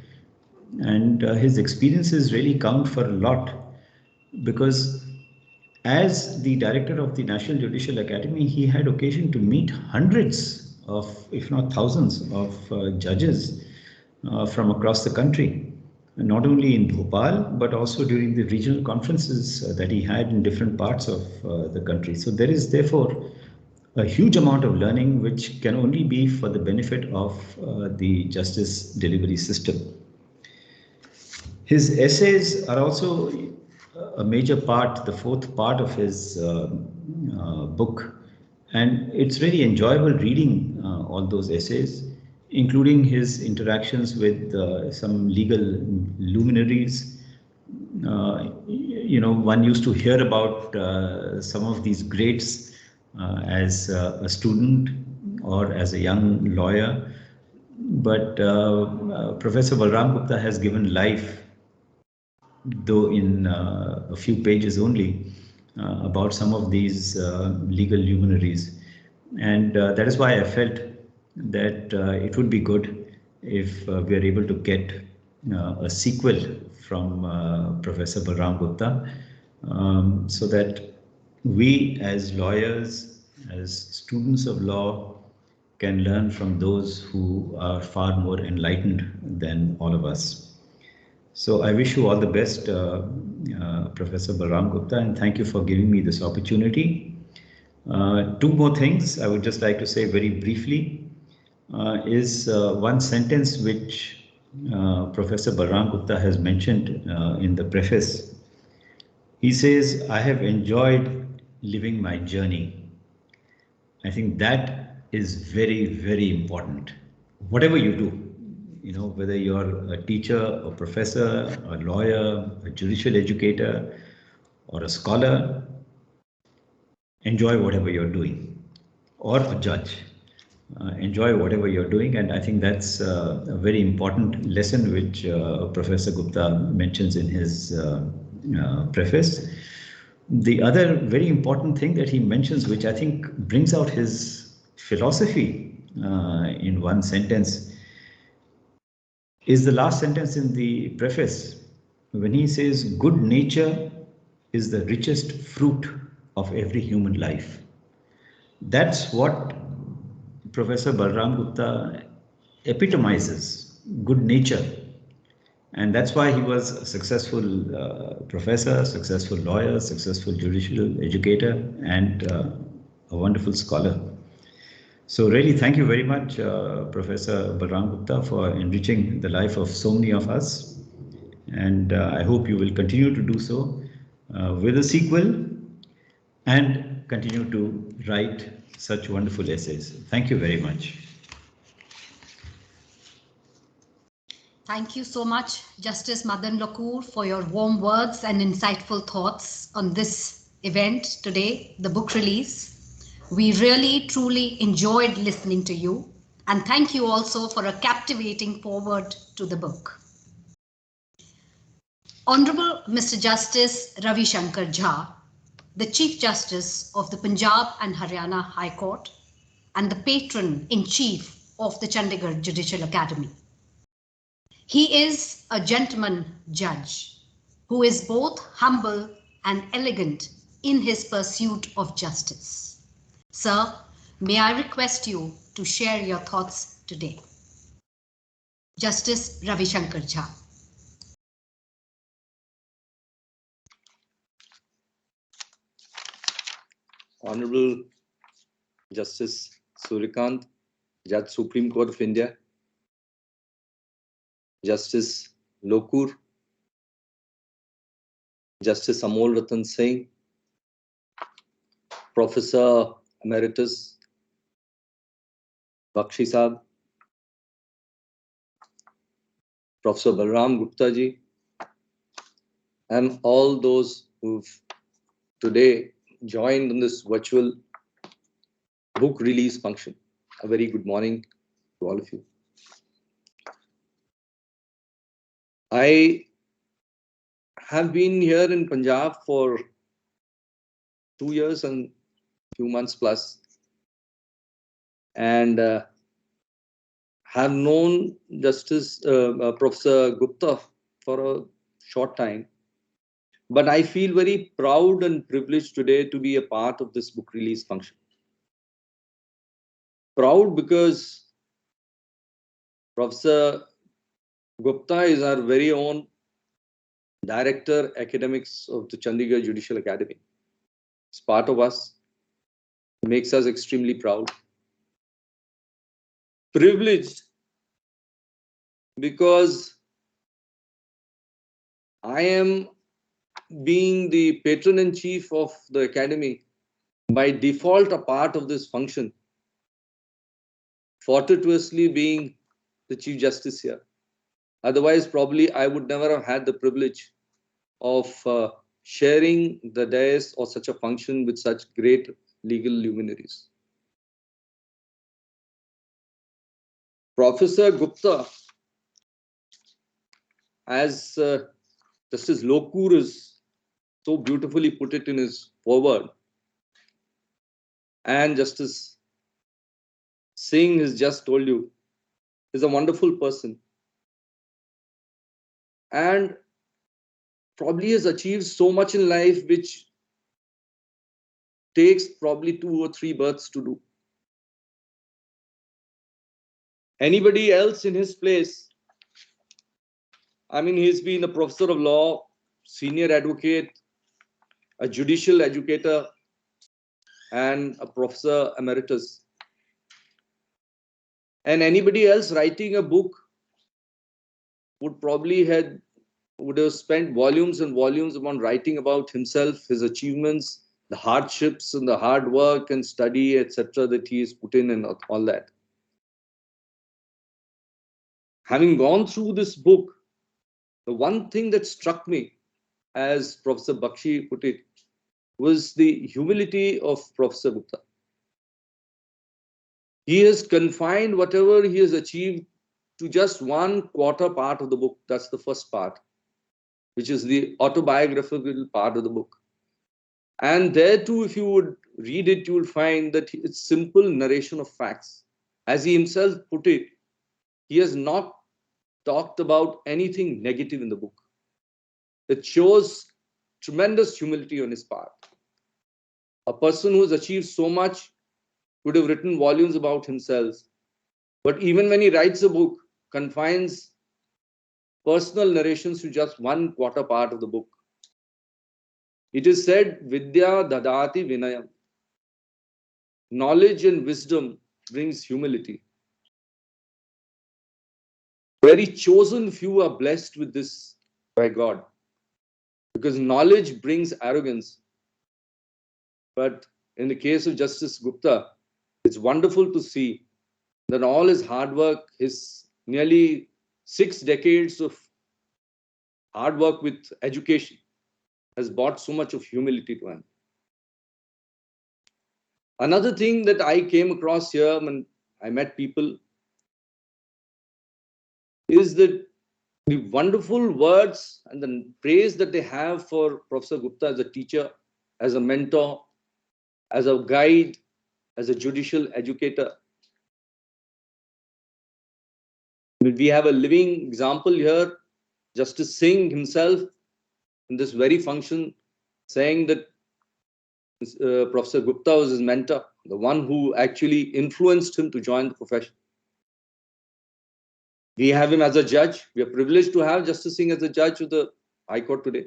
And his experiences really count for a lot, because as the director of the National Judicial Academy, he had occasion to meet hundreds of, if not thousands, of judges from across the country, not only in Bhopal, but also during the regional conferences that he had in different parts of the country. So there is therefore a huge amount of learning which can only be for the benefit of the justice delivery system. His essays are also a major part, the fourth part of his book, and it's really enjoyable reading all those essays, including his interactions with some legal luminaries. One used to hear about some of these greats as a student or as a young lawyer, but Professor Balram Gupta has given life, though in a few pages only, about some of these legal luminaries. And that is why I felt that it would be good if we are able to get a sequel from Professor Balram Gupta, so that we as lawyers, as students of law, can learn from those who are far more enlightened than all of us. So I wish you all the best, Professor Balram Gupta, and thank you for giving me this opportunity. Two more things I would just like to say very briefly is one sentence which Professor Balram Gupta has mentioned in the preface. He says, "I have enjoyed living my journey." I think that is very, very important. Whatever you do, whether you're a teacher, a professor, a lawyer, a judicial educator, or a scholar, enjoy whatever you're doing, or a judge. Enjoy whatever you're doing, and I think that's a very important lesson which Professor Gupta mentions in his preface. The other very important thing that he mentions, which I think brings out his philosophy in one sentence, is the last sentence in the preface, when he says, "Good nature is the richest fruit of every human life." That's what Professor Balram Gupta epitomizes, good nature. And that's why he was a successful professor, successful lawyer, successful judicial educator, and a wonderful scholar. So really, thank you very much, Professor Balram Gupta, for enriching the life of so many of us. And I hope you will continue to do so with a sequel and continue to write such wonderful essays. Thank you very much. Thank you so much, Justice Madan Lakur, for your warm words and insightful thoughts on this event today, the book release. We really, truly enjoyed listening to you, and thank you also for a captivating foreword to the book. Honorable Mr. Justice Ravi Shankar Jha, the Chief Justice of the Punjab and Haryana High Court and the Patron-in-Chief of the Chandigarh Judicial Academy. He is a gentleman judge who is both humble and elegant in his pursuit of justice. Sir, may I request you to share your thoughts today. Justice Ravi Shankar Jha. Honorable Justice Suryakant, Judge Supreme Court of India, Justice Lokur, Justice Amol Ratan Singh, Professor Emeritus Bakshi Saab, Professor Balram Gupta ji, and all those who've today joined in this virtual book release function. A very good morning to all of you. I have been here in Punjab for 2 years and few months plus, and have known Justice Professor Gupta for a short time. But I feel very proud and privileged today to be a part of this book release function. Proud because Professor Gupta is our very own Director Academics of the Chandigarh Judicial Academy. It's part of us, makes us extremely proud. Privileged because I am being the patron in chief of the academy, by default a part of this function, fortuitously being the Chief Justice here. Otherwise, probably I would never have had the privilege of sharing the dais or such a function with such great legal luminaries. Professor Gupta, as Justice Lokur has so beautifully put it in his foreword, and Justice Singh has just told you, is a wonderful person and probably has achieved so much in life which takes probably 2 or 3 births to do. Anybody else in his place, I mean, he's been a professor of law, senior advocate, a judicial educator, and a professor emeritus. And anybody else writing a book would have spent volumes and volumes upon writing about himself, his achievements, the hardships and the hard work and study, etc., that he has put in and all that. Having gone through this book, the one thing that struck me, as Professor Bakshi put it, was the humility of Professor Gupta. He has confined whatever he has achieved to just 1/4 part of the book. That's the first part, which is the autobiographical part of the book. And there too, if you would read it, you will find that it's simple narration of facts. As he himself put it, he has not talked about anything negative in the book. It shows tremendous humility on his part. A person who has achieved so much would have written volumes about himself. But even when he writes a book, confines personal narrations to just 1/4 part of the book. It is said, Vidya dadati vinayam. Knowledge and wisdom brings humility. Very chosen few are blessed with this by God, because knowledge brings arrogance. But in the case of Justice Gupta, it's wonderful to see that all his hard work, his nearly 6 decades of hard work with education, has brought so much of humility to him. Another thing that I came across here when I met people is that the wonderful words and the praise that they have for Professor Gupta as a teacher, as a mentor, as a guide, as a judicial educator. We have a living example here, Justice Singh himself, in this very function, saying that Professor Gupta was his mentor, the one who actually influenced him to join the profession. We have him as a judge. We are privileged to have Justice Singh as a judge of the High Court today.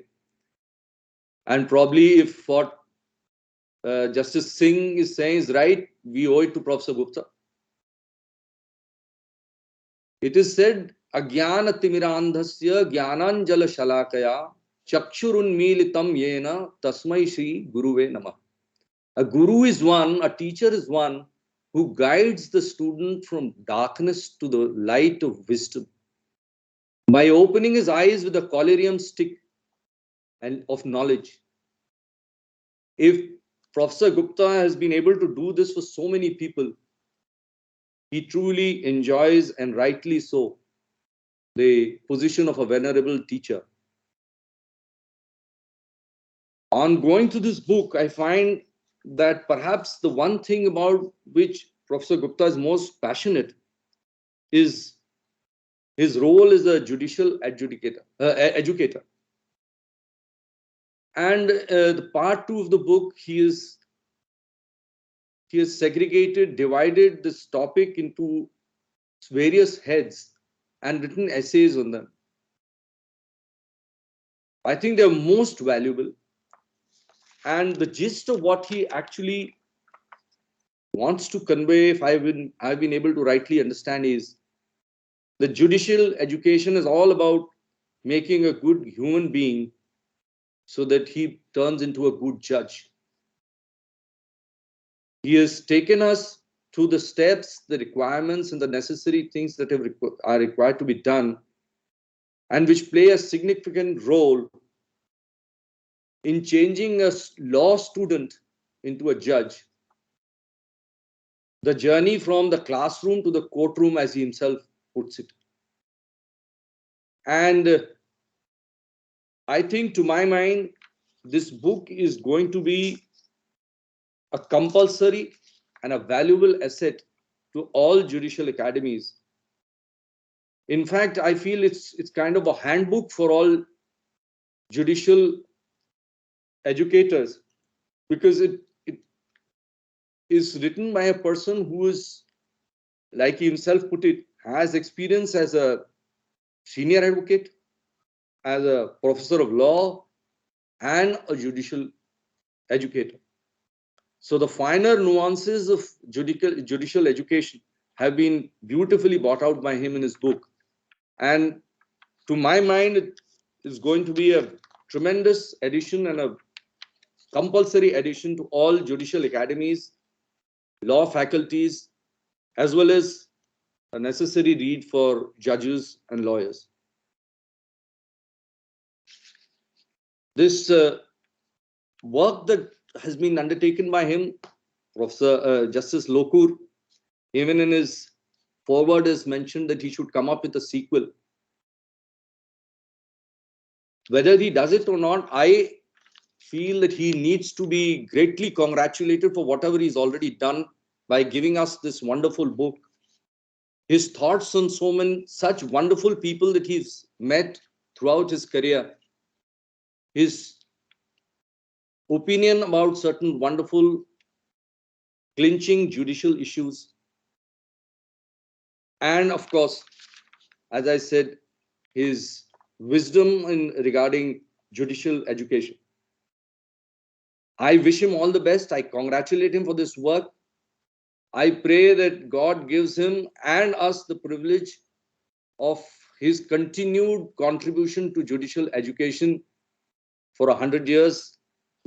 And probably if what Justice Singh is saying is right, we owe it to Professor Gupta. It is said, Agyana timirandhasya jnananjala shalakaya chakshurunmilitam yena tasmai shri guruve namah. A guru is one, a teacher is one who guides the student from darkness to the light of wisdom by opening his eyes with a collyrium stick and of knowledge. If Professor Gupta has been able to do this for so many people, he truly enjoys, and rightly so, the position of a venerable teacher. On going through this book, I find that perhaps the one thing about which Professor Gupta is most passionate is his role as a judicial educator. And the part 2 of the book, he has segregated, divided this topic into various heads and written essays on them. I think they're most valuable. And the gist of what he actually wants to convey, if I've been able to rightly understand, is the judicial education is all about making a good human being so that he turns into a good judge. He has taken us through the steps, the requirements, and the necessary things that are required to be done, and which play a significant role in changing a law student into a judge. The journey from the classroom to the courtroom, as he himself puts it. And I think, to my mind, this book is going to be a compulsory and a valuable asset to all judicial academies. In fact, I feel it's kind of a handbook for all judicial educators, because it is written by a person who is, like he himself put it, has experience as a senior advocate, as a professor of law, and a judicial educator. So the finer nuances of judicial education have been beautifully brought out by him in his book. And to my mind, it is going to be a tremendous addition and a compulsory addition to all judicial academies, law faculties, as well as a necessary read for judges and lawyers. This work that has been undertaken by him, Professor Justice Lokur, even in his foreword has mentioned that he should come up with a sequel. Whether he does it or not, I feel that he needs to be greatly congratulated for whatever he's already done by giving us this wonderful book. His thoughts on such wonderful people that he's met throughout his career, his opinion about certain wonderful clinching judicial issues, and of course, as I said, his wisdom regarding judicial education. I wish him all the best. I congratulate him for this work. I pray that God gives him and us the privilege of his continued contribution to judicial education for 100 years.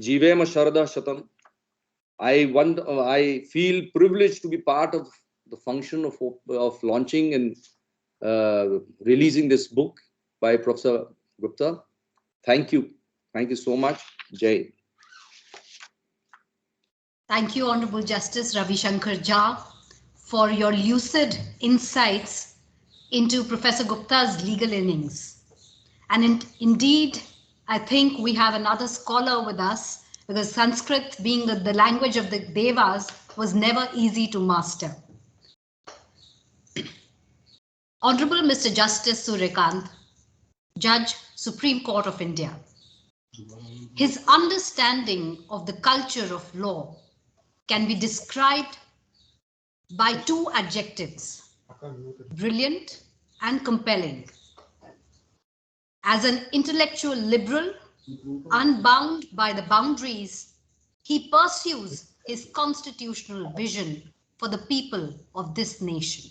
Jivema Sharada Shatam. I feel privileged to be part of the function of launching and releasing this book by Professor Gupta. Thank you. Thank you so much. Jai. Thank you, Honorable Justice Ravi Shankar Jha, for your lucid insights into Professor Gupta's legal innings. And indeed, I think we have another scholar with us, because Sanskrit, being the language of the Devas, was never easy to master. Honorable Mr. Justice Suryakant, Judge, Supreme Court of India. His understanding of the culture of law can be described by two adjectives, brilliant and compelling. As an intellectual liberal, unbound by the boundaries, he pursues his constitutional vision for the people of this nation.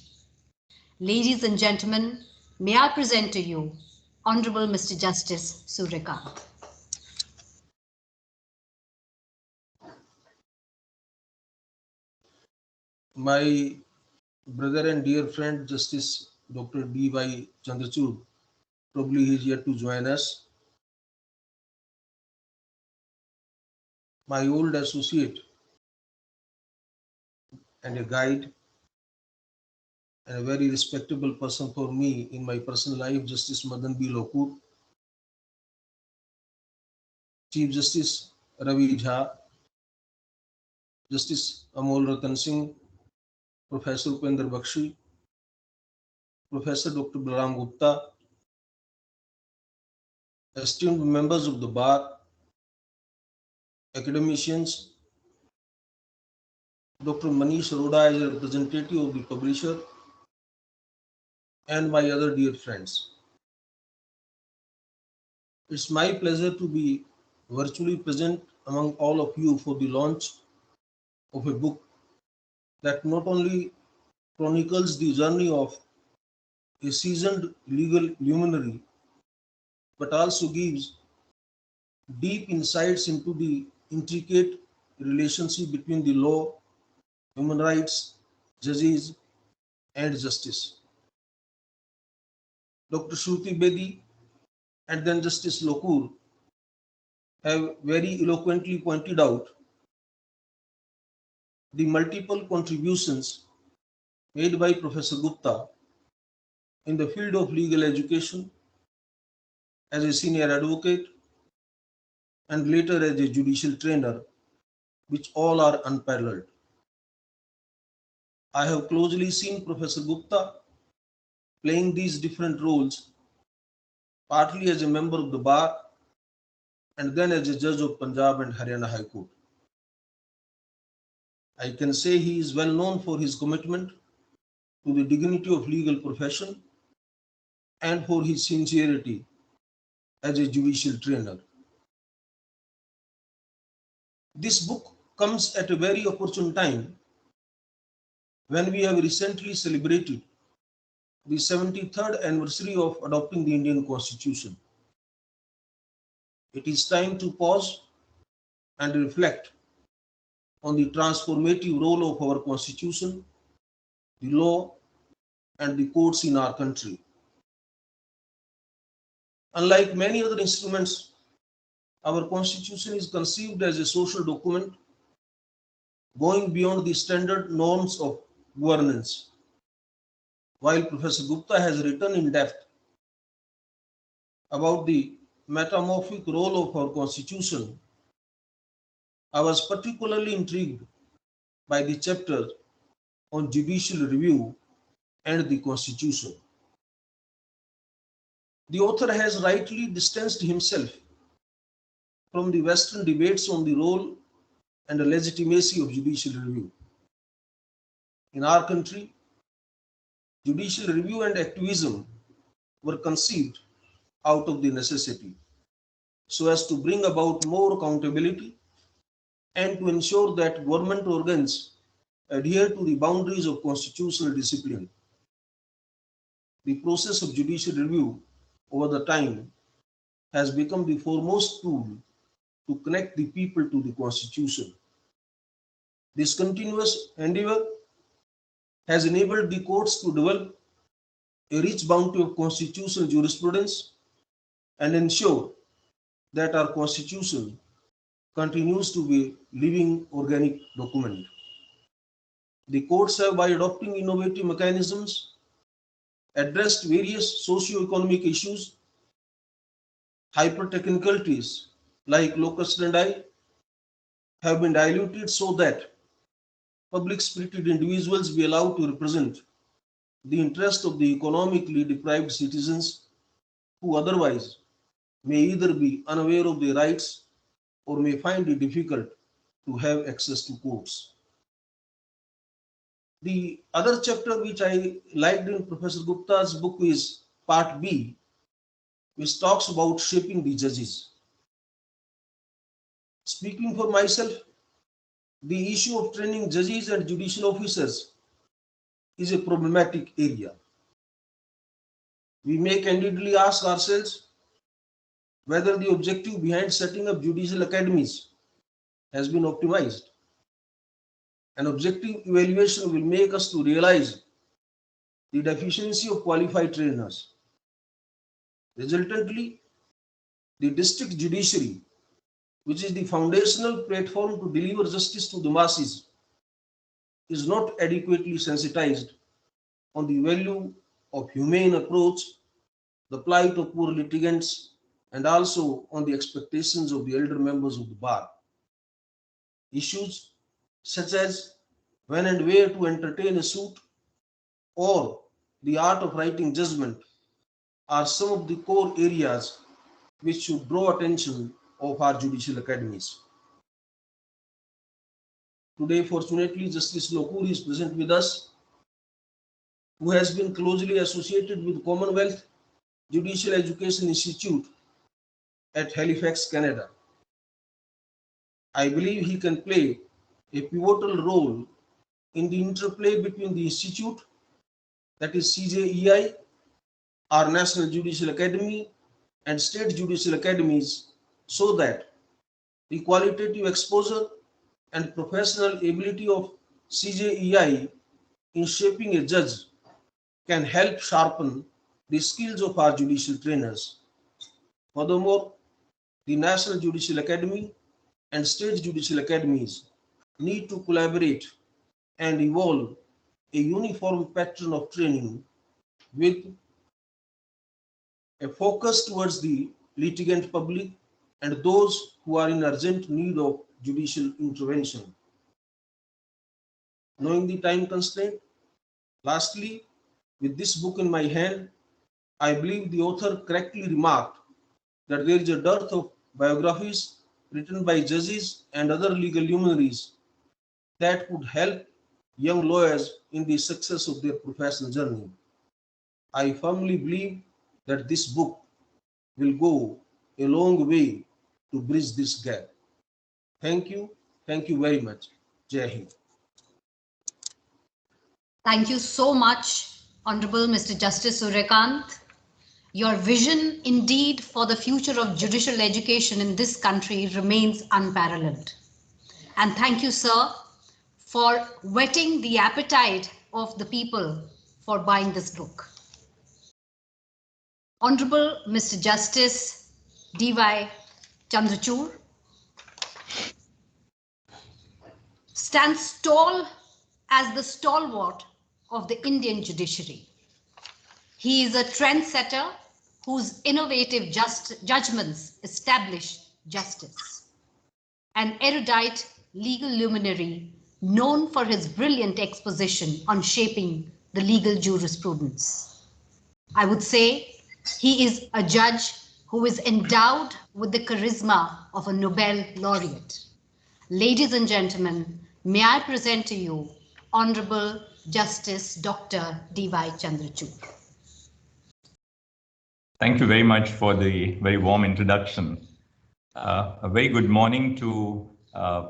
Ladies and gentlemen, may I present to you Honorable Mr. Justice Suryakant. My brother and dear friend, Justice Dr. D.Y. Chandrachud, probably he is yet to join us. My old associate and a guide and a very respectable person for me in my personal life, Justice Madan B. Lokur, Chief Justice Ravi Jha, Justice Amol Ratan Singh, Professor Upendra Bakshi, Professor Dr. Balram Gupta, esteemed members of the bar, academicians, Dr. Manish Arora as a representative of the publisher, and my other dear friends. It's my pleasure to be virtually present among all of you for the launch of a book that not only chronicles the journey of a seasoned legal luminary, but also gives deep insights into the intricate relationship between the law, human rights, judges, and justice. Dr. Shruti Bedi and then Justice Lokur have very eloquently pointed out the multiple contributions made by Professor Gupta in the field of legal education as a senior advocate and later as a judicial trainer, which all are unparalleled. I have closely seen Professor Gupta playing these different roles, partly as a member of the bar and then as a judge of Punjab and Haryana High Court. I can say he is well known for his commitment to the dignity of legal profession and for his sincerity as a judicial trainer. This book comes at a very opportune time when we have recently celebrated the 73rd anniversary of adopting the Indian Constitution. It is time to pause and reflect on the transformative role of our Constitution, the law, and the courts in our country. Unlike many other instruments, our Constitution is conceived as a social document going beyond the standard norms of governance. While Professor Gupta has written in depth about the metamorphic role of our Constitution, I was particularly intrigued by the chapter on judicial review and the Constitution. The author has rightly distanced himself from the Western debates on the role and the legitimacy of judicial review. In our country, judicial review and activism were conceived out of the necessity so as to bring about more accountability and to ensure that government organs adhere to the boundaries of constitutional discipline. The process of judicial review over the time has become the foremost tool to connect the people to the Constitution. This continuous endeavor has enabled the courts to develop a rich bounty of constitutional jurisprudence and ensure that our Constitution continues to be a living organic document. The courts have, by adopting innovative mechanisms, addressed various socio-economic issues, hyper-technicalities like locus standi have been diluted so that public-spirited individuals be allowed to represent the interest of the economically deprived citizens who otherwise may either be unaware of their rights or may find it difficult to have access to courts. The other chapter which I liked in Professor Gupta's book is Part B, which talks about shaping the judges. Speaking for myself, the issue of training judges and judicial officers is a problematic area. We may candidly ask ourselves whether the objective behind setting up judicial academies has been optimized. An objective evaluation will make us to realize the deficiency of qualified trainers. Resultantly, the district judiciary, which is the foundational platform to deliver justice to the masses, is not adequately sensitized on the value of humane approach, the plight of poor litigants, and also on the expectations of the elder members of the bar. Issues such as when and where to entertain a suit or the art of writing judgment are some of the core areas which should draw attention of our judicial academies. Today, fortunately, Justice Lokur is present with us, who has been closely associated with Commonwealth Judicial Education Institute at Halifax, Canada. I believe he can play a pivotal role in the interplay between the institute, that is CJEI, our National Judicial Academy, and state judicial academies, so that the qualitative exposure and professional ability of CJEI in shaping a judge can help sharpen the skills of our judicial trainers. Furthermore, the National Judicial Academy and state judicial academies need to collaborate and evolve a uniform pattern of training with a focus towards the litigant public and those who are in urgent need of judicial intervention. Knowing the time constraint, lastly, with this book in my hand, I believe the author correctly remarked that there is a dearth of biographies written by judges and other legal luminaries that could help young lawyers in the success of their professional journey. I firmly believe that this book will go a long way to bridge this gap. Thank you very much. Jai Hind. Thank you so much, Honorable Mr. Justice Suryakant. Your vision indeed for the future of judicial education in this country remains unparalleled. And thank you, sir, for whetting the appetite of the people for buying this book. Honorable Mr. Justice D.Y. Chandrachud stands tall as the stalwart of the Indian judiciary. He is a trendsetter whose innovative judgments establish justice. An erudite legal luminary known for his brilliant exposition on shaping the legal jurisprudence. I would say he is a judge who is endowed with the charisma of a Nobel laureate. Ladies and gentlemen, may I present to you Honorable Justice Dr. D.Y. Chandrachud. Thank you very much for the very warm introduction. A very good morning to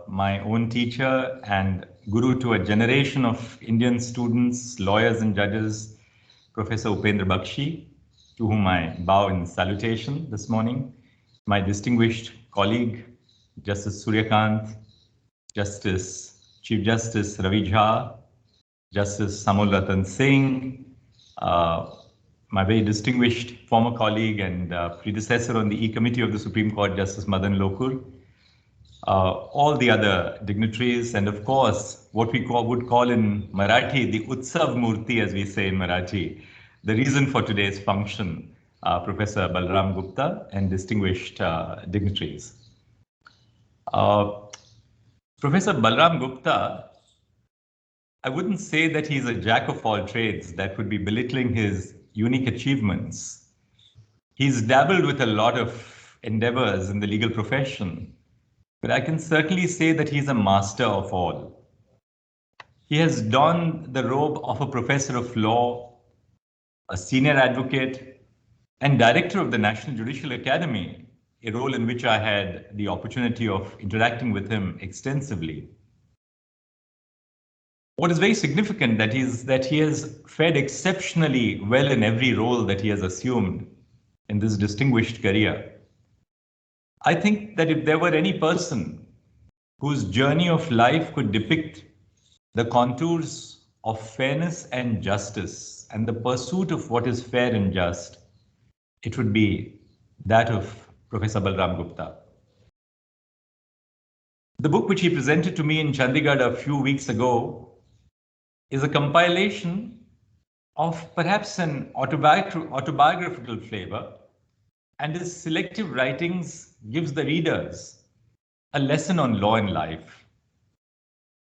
my own teacher and guru to a generation of Indian students, lawyers and judges, Professor Upendra Bakshi, to whom I bow in salutation this morning, my distinguished colleague, Justice Suryakant, Chief Justice Ravi Jha, Justice Samul Ratan Singh, my very distinguished former colleague and predecessor on the E-Committee of the Supreme Court, Justice Madan Lokur, all the other dignitaries, and of course, what we would call in Marathi, the Utsav Murti, as we say in Marathi, the reason for today's function, Professor Balram Gupta and distinguished dignitaries. Professor Balram Gupta I wouldn't say that he's a jack of all trades. That would be belittling his unique achievements. He's dabbled with a lot of endeavors in the legal profession, but I can certainly say that he's a master of all. He has donned the robe of a professor of law, a senior advocate, and director of the National Judicial Academy, a role in which I had the opportunity of interacting with him extensively. What is very significant is that he has fared exceptionally well in every role that he has assumed in this distinguished career. I think that if there were any person whose journey of life could depict the contours of fairness and justice and the pursuit of what is fair and just, it would be that of Professor Balram Gupta. The book which he presented to me in Chandigarh a few weeks ago is a compilation of perhaps an autobiographical flavor, and his selective writings gives the readers a lesson on law and life.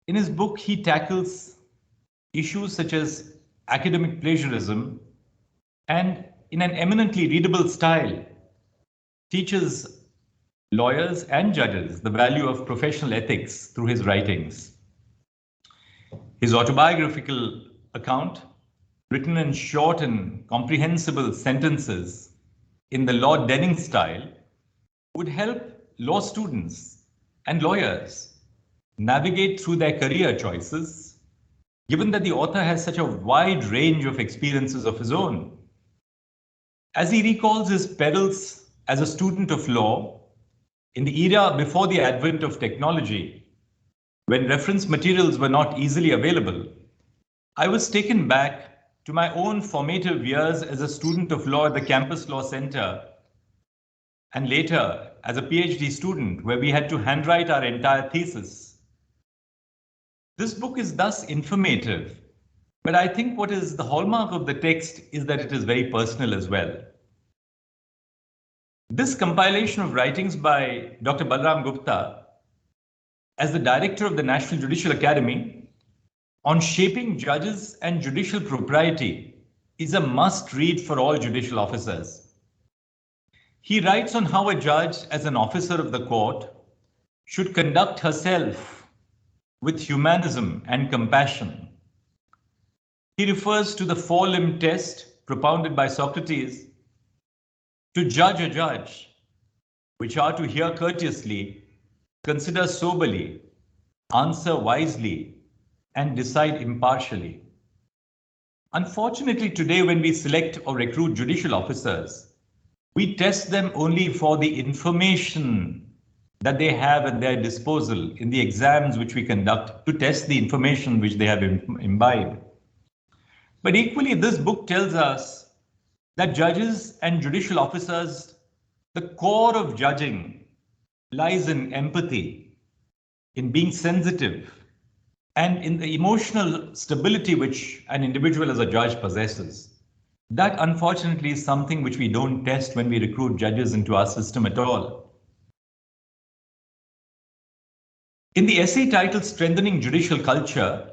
In his book, he tackles issues such as academic plagiarism and, in an eminently readable style, teaches lawyers and judges the value of professional ethics through his writings. His autobiographical account, written in short and comprehensible sentences in the Lord Denning style, would help law students and lawyers navigate through their career choices, given that the author has such a wide range of experiences of his own. As he recalls his perils as a student of law in the era before the advent of technology, when reference materials were not easily available, I was taken back to my own formative years as a student of law at the Campus Law Center, and later as a PhD student, where we had to handwrite our entire thesis. This book is thus informative, but I think what is the hallmark of the text is that it is very personal as well. This compilation of writings by Dr. Balram Gupta, as the director of the National Judicial Academy, on shaping judges and judicial propriety, is a must-read for all judicial officers. He writes on how a judge, as an officer of the court, should conduct herself with humanism and compassion. He refers to the four-limb test propounded by Socrates to judge a judge, which are to hear courteously, consider soberly, answer wisely, and decide impartially. Unfortunately, today, when we select or recruit judicial officers, we test them only for the information that they have at their disposal in the exams which we conduct to test the information which they have imbibed. But equally, this book tells us that judges and judicial officers, the core of judging lies in empathy, in being sensitive, and in the emotional stability which an individual as a judge possesses. That, unfortunately, is something which we don't test when we recruit judges into our system at all. In the essay titled Strengthening Judicial Culture,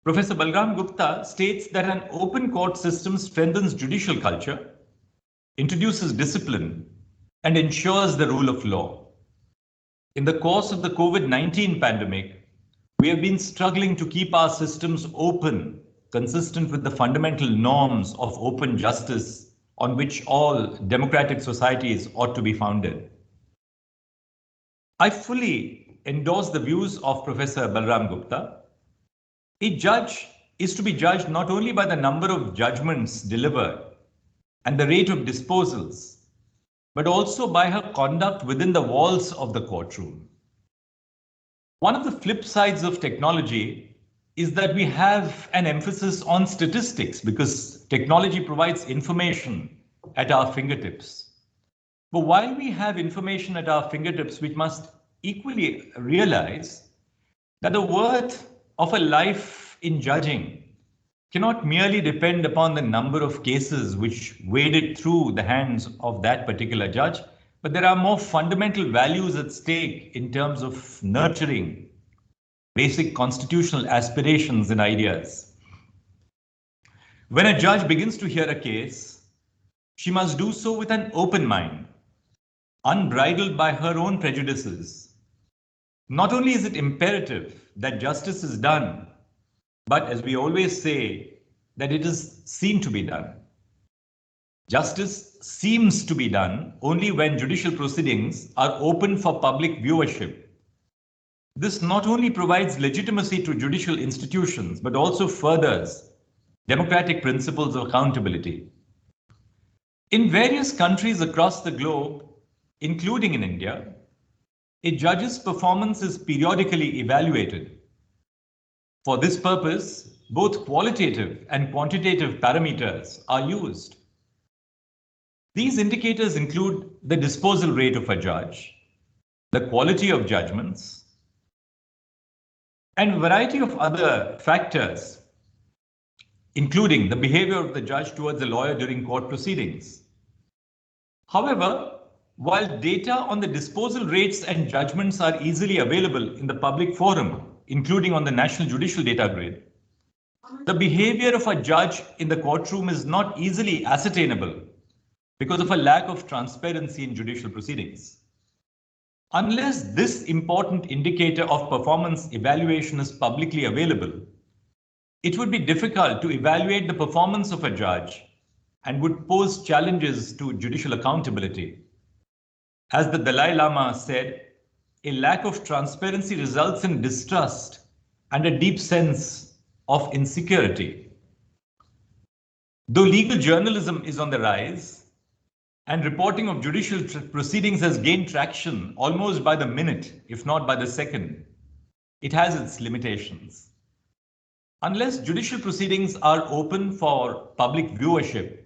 Professor Balram Gupta states that an open court system strengthens judicial culture, introduces discipline, and ensures the rule of law. In the course of the COVID-19 pandemic, we have been struggling to keep our systems open, consistent with the fundamental norms of open justice on which all democratic societies ought to be founded. I fully endorse the views of Professor Balram Gupta. A judge is to be judged not only by the number of judgments delivered and the rate of disposals, but also by her conduct within the walls of the courtroom. One of the flip sides of technology is that we have an emphasis on statistics because technology provides information at our fingertips. But while we have information at our fingertips, we must equally realize that the worth of a life in judging cannot merely depend upon the number of cases which waded through the hands of that particular judge, but there are more fundamental values at stake in terms of nurturing basic constitutional aspirations and ideas. When a judge begins to hear a case, she must do so with an open mind, unbridled by her own prejudices. Not only is it imperative that justice is done, but as we always say, that it is seen to be done. Justice seems to be done only when judicial proceedings are open for public viewership. This not only provides legitimacy to judicial institutions, but also furthers democratic principles of accountability. In various countries across the globe, including in India, a judge's performance is periodically evaluated. For this purpose, both qualitative and quantitative parameters are used. These indicators include the disposal rate of a judge, the quality of judgments, and a variety of other factors, including the behavior of the judge towards a lawyer during court proceedings. However, while data on the disposal rates and judgments are easily available in the public forum, including on the National Judicial Data Grid, the behavior of a judge in the courtroom is not easily ascertainable because of a lack of transparency in judicial proceedings. Unless this important indicator of performance evaluation is publicly available, it would be difficult to evaluate the performance of a judge and would pose challenges to judicial accountability. As the Dalai Lama said, a lack of transparency results in distrust and a deep sense of insecurity. Though legal journalism is on the rise, and reporting of judicial proceedings has gained traction almost by the minute, if not by the second, it has its limitations. Unless judicial proceedings are open for public viewership,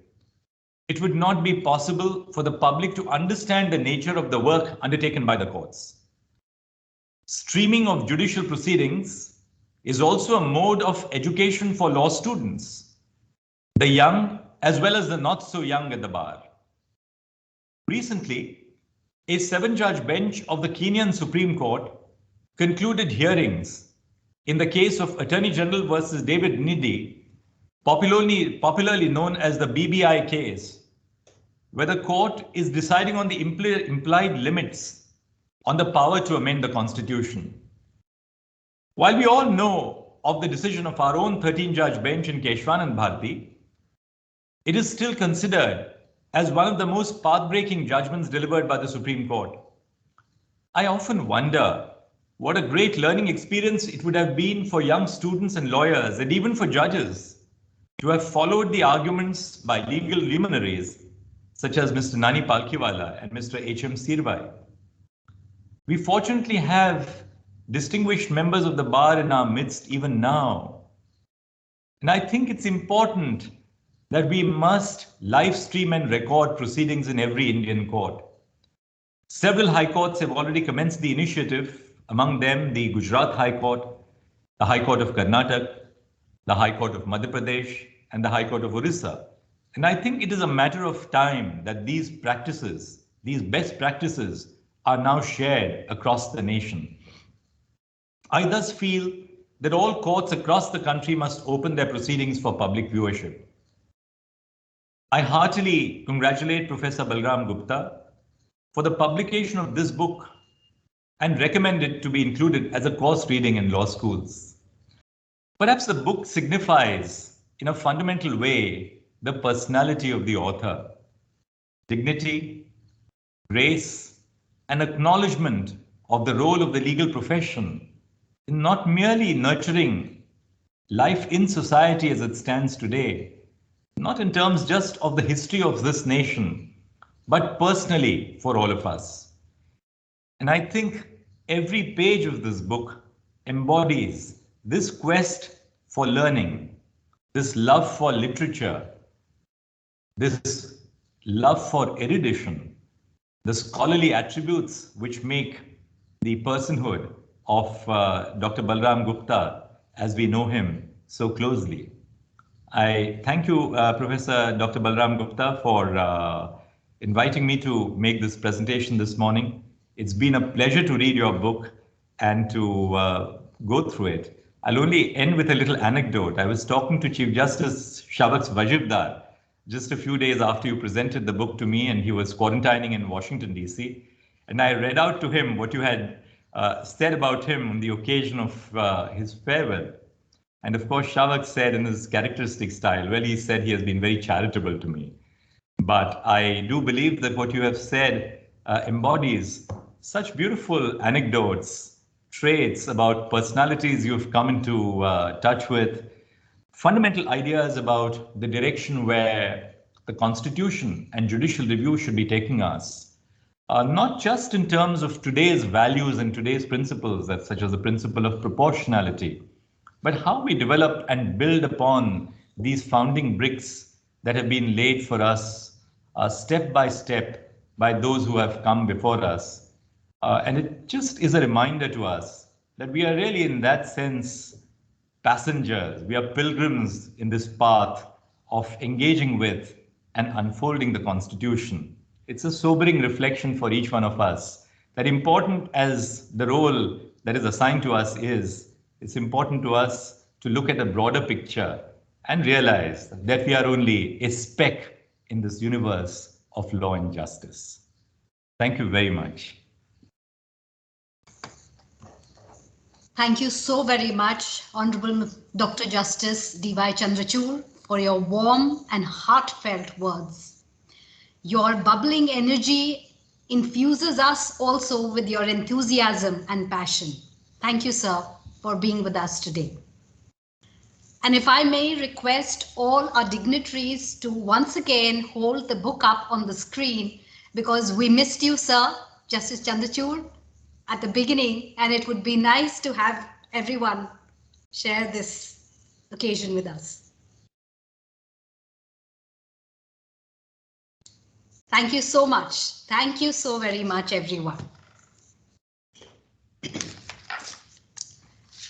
it would not be possible for the public to understand the nature of the work undertaken by the courts. Streaming of judicial proceedings is also a mode of education for law students, the young as well as the not so young at the bar. Recently, a 7-judge bench of the Kenyan Supreme Court concluded hearings in the case of Attorney General versus David Ndidi, popularly known as the BBI case, where the court is deciding on the implied limits on the power to amend the Constitution. While we all know of the decision of our own 13-judge bench in Keshwanand Bharti, it is still considered as one of the most path-breaking judgments delivered by the Supreme Court. I often wonder what a great learning experience it would have been for young students and lawyers, and even for judges, to have followed the arguments by legal luminaries such as Mr. Nani Palkhiwala and Mr. H.M. Sirvai. We fortunately have distinguished members of the bar in our midst even now. And I think it's important that we must live stream and record proceedings in every Indian court. Several high courts have already commenced the initiative, among them the Gujarat High Court, the High Court of Karnataka, the High Court of Madhya Pradesh, and the High Court of Orissa. And I think it is a matter of time that these practices, these best practices, are now shared across the nation. I thus feel that all courts across the country must open their proceedings for public viewership. I heartily congratulate Professor Balram Gupta for the publication of this book and recommend it to be included as a course reading in law schools. Perhaps the book signifies, in a fundamental way, the personality of the author, dignity, grace, and acknowledgement of the role of the legal profession in not merely nurturing life in society as it stands today, not in terms just of the history of this nation, but personally for all of us. And I think every page of this book embodies this quest for learning, this love for literature, this love for erudition, the scholarly attributes which make the personhood of Dr. Balram Gupta, as we know him so closely. I thank you, Professor Dr. Balram Gupta, for inviting me to make this presentation this morning. It's been a pleasure to read your book and to go through it. I'll only end with a little anecdote. I was talking to Chief Justice Shavak's Wajibdar just a few days after you presented the book to me, and he was quarantining in Washington, D.C. And I read out to him what you had said about him on the occasion of his farewell. And of course, Shavak said in his characteristic style, well, he said he has been very charitable to me. But I do believe that what you have said embodies such beautiful anecdotes, traits about personalities you've come into touch with, fundamental ideas about the direction where the Constitution and judicial review should be taking us. Not just in terms of today's values and today's principles, such as the principle of proportionality, but how we develop and build upon these founding bricks that have been laid for us step by step by those who have come before us. And it just is a reminder to us that we are really, in that sense, passengers. We are pilgrims in this path of engaging with and unfolding the Constitution. It's a sobering reflection for each one of us that, important as the role that is assigned to us is, it's important to us to look at a broader picture and realize that we are only a speck in this universe of law and justice. Thank you very much. Thank you so very much, Honorable Dr. Justice D.Y. Chandrachud, for your warm and heartfelt words. Your bubbling energy infuses us also with your enthusiasm and passion. Thank you, sir, for being with us today. And if I may request all our dignitaries to once again hold the book up on the screen, because we missed you, sir, Justice Chandrachud, at the beginning, and it would be nice to have everyone share this occasion with us. Thank you so much. Thank you so very much, everyone.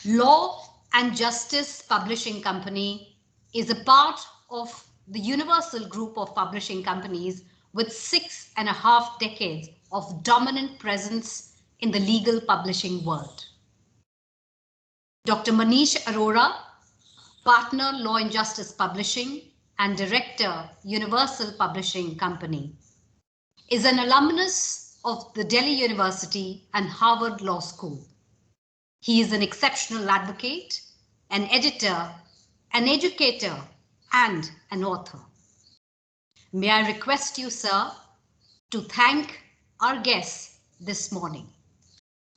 Law and Justice Publishing Company is a part of the universal group of publishing companies with 6.5 decades of dominant presence in the legal publishing world. Dr. Manish Arora, Partner Law and Justice Publishing and Director, Universal Publishing Company, is an alumnus of the Delhi University and Harvard Law School. He is an exceptional advocate, an editor, an educator, and an author. May I request you, sir, to thank our guests this morning.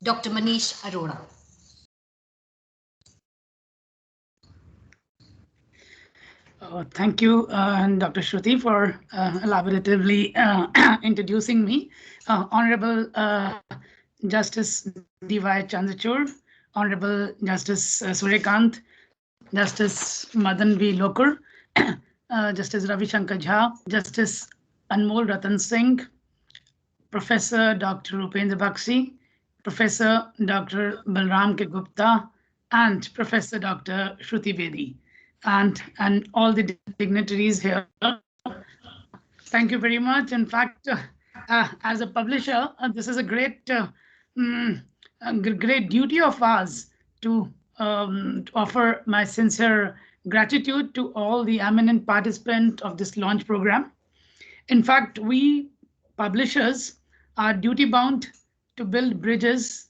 Dr. Manish Arora. Thank you, Dr. Shruti, for elaboratively introducing me. Honorable Justice D.Y. Chandrachud, Honorable Justice Suryakant, Justice Madan V. Lokur, Justice Ravi Shankar Jha, Justice Anmol Ratan Singh, Professor Dr. Rupendra Bakshi, Professor Dr. Balram K. Gupta, and Professor Dr. Shruti Bedi, and all the dignitaries here. Thank you very much. In fact, as a publisher, this is a great duty of ours to offer my sincere gratitude to all the eminent participants of this launch program. In fact, we publishers are duty bound to build bridges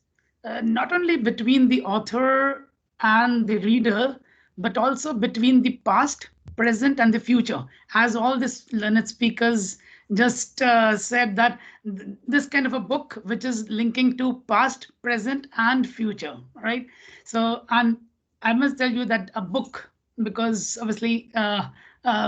not only between the author and the reader, but also between the past, present, and the future. As all these learned speakers just said, that this kind of a book which is linking to past, present, and future, right? So, and I must tell you that a book, because obviously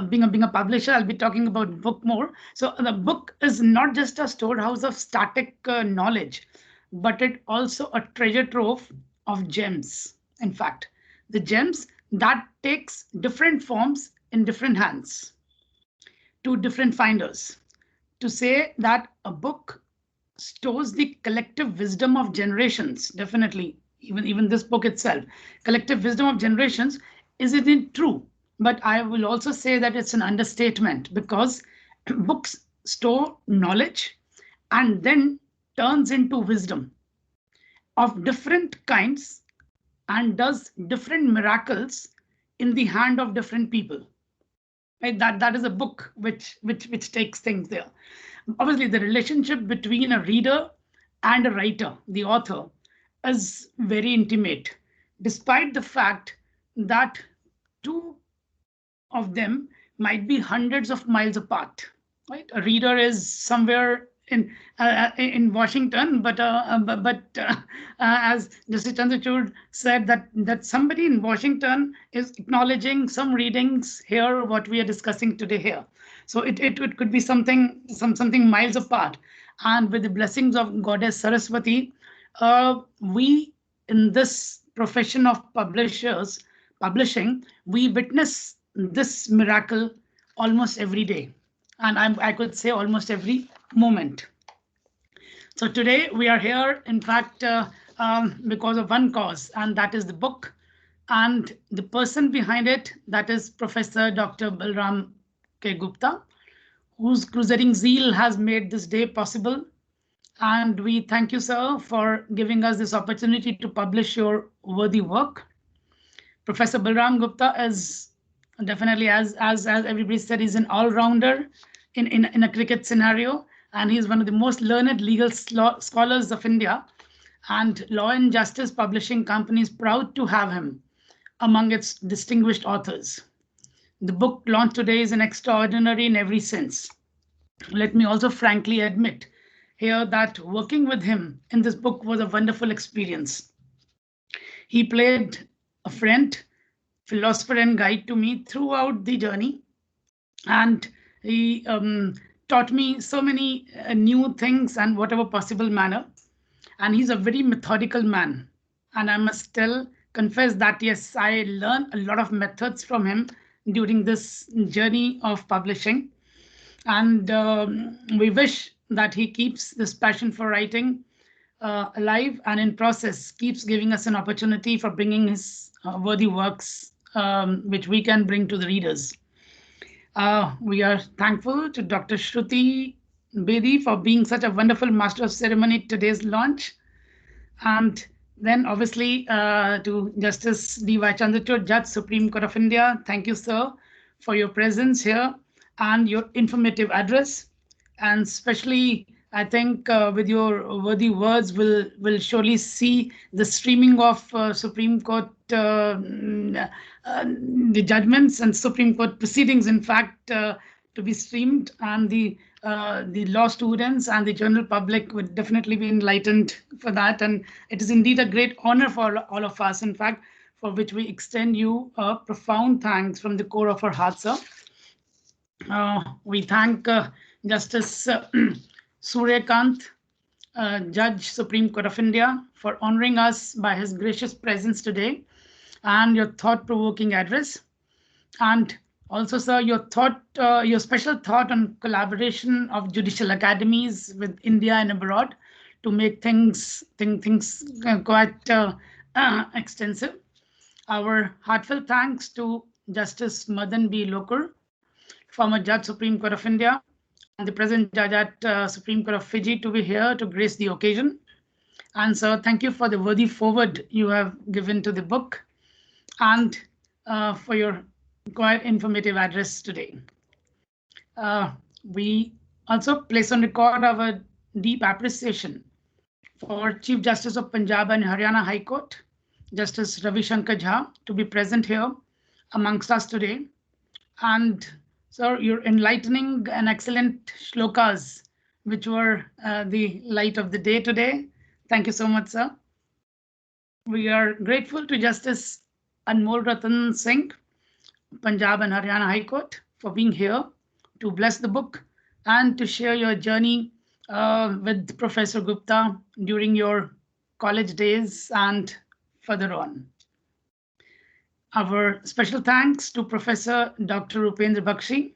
being a publisher, I'll be talking about book more. So the book is not just a storehouse of static knowledge, but it also a treasure trove of gems. In fact, the gems that takes different forms in different hands to different finders. To say that a book stores the collective wisdom of generations, definitely, even this book itself, collective wisdom of generations, is it true? But I will also say that it's an understatement, because books store knowledge and then turns into wisdom of different kinds and does different miracles in the hand of different people. Right? That is a book which takes things there. Obviously, the relationship between a reader and a writer, the author, is very intimate, despite the fact that two of them might be hundreds of miles apart. Right? A reader is somewhere in Washington, but as Justice Chandrachud said, that somebody in Washington is acknowledging some readings here, what we are discussing today here. So it could be something miles apart. And with the blessings of Goddess Saraswati, we in this profession of publishing, we witness this miracle almost every day. And I could say almost every moment. So today we are here, in fact, because of one cause, and that is the book. And the person behind it, that is Professor Dr. Balram K. Gupta, whose crusading zeal has made this day possible. And we thank you, sir, for giving us this opportunity to publish your worthy work. Professor Balram Gupta is definitely, as everybody said, he's an all-rounder in a cricket scenario, and he's one of the most learned legal scholars of India. And Law and Justice Publishing Company is proud to have him among its distinguished authors. The book launched today is an extraordinary in every sense. Let me also frankly admit here that working with him in this book was a wonderful experience. He played a friend, philosopher and guide to me throughout the journey. And he taught me so many new things and whatever possible manner. And he's a very methodical man. And I must confess that, yes, I learned a lot of methods from him during this journey of publishing. And we wish that he keeps this passion for writing alive, and in process keeps giving us an opportunity for bringing his worthy works, which we can bring to the readers. We are thankful to Dr. Shruti Bedi for being such a wonderful master of ceremony at today's launch. And then obviously to Justice D.Y. Chandrachud, Judge, Supreme Court of India. Thank you, sir, for your presence here and your informative address. And especially, I think with your worthy words, we'll surely see the streaming of Supreme Court, the judgments and Supreme Court proceedings, in fact, to be streamed, and the law students and the general public would definitely be enlightened for that. And it is indeed a great honor for all of us, in fact, for which we extend you a profound thanks from the core of our hearts, sir. We thank Justice Suryakant, Judge, Supreme Court of India, for honoring us by his gracious presence today and your thought-provoking address. And also, sir, your special thought on collaboration of judicial academies with India and abroad to make things quite extensive. Our heartfelt thanks to Justice Madan B. Lokur, former Judge, Supreme Court of India, and the present judge at Supreme Court of Fiji, to be here to grace the occasion. And sir, thank you for the worthy forward you have given to the book and for your quite informative address today. We also place on record our deep appreciation for Chief Justice of Punjab and Haryana High Court, Justice Ravi Shankar Jha, to be present here amongst us today. And sir, your enlightening and excellent shlokas, which were the light of the day today. Thank you so much, sir. We are grateful to Justice Anmol Ratan Singh, Punjab and Haryana High Court, for being here to bless the book and to share your journey with Professor Gupta during your college days and further on. Our special thanks to Professor Dr. Rupendra Bakshi.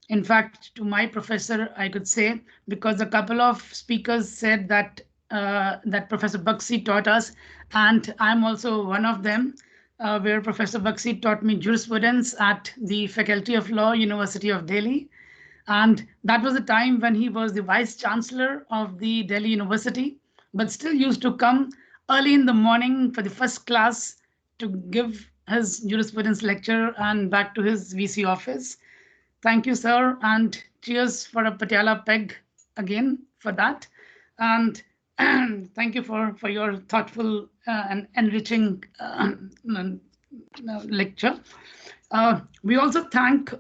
In fact, to my professor, I could say, because a couple of speakers said that that Professor Bakshi taught us, and I'm also one of them, where Professor Bakshi taught me jurisprudence at the Faculty of Law, University of Delhi. And that was the time when he was the Vice Chancellor of the Delhi University, but still used to come early in the morning for the first class to give his jurisprudence lecture and back to his VC office. Thank you, sir, and cheers for a Patiala peg again for that. And thank you for your thoughtful and enriching lecture. We also thank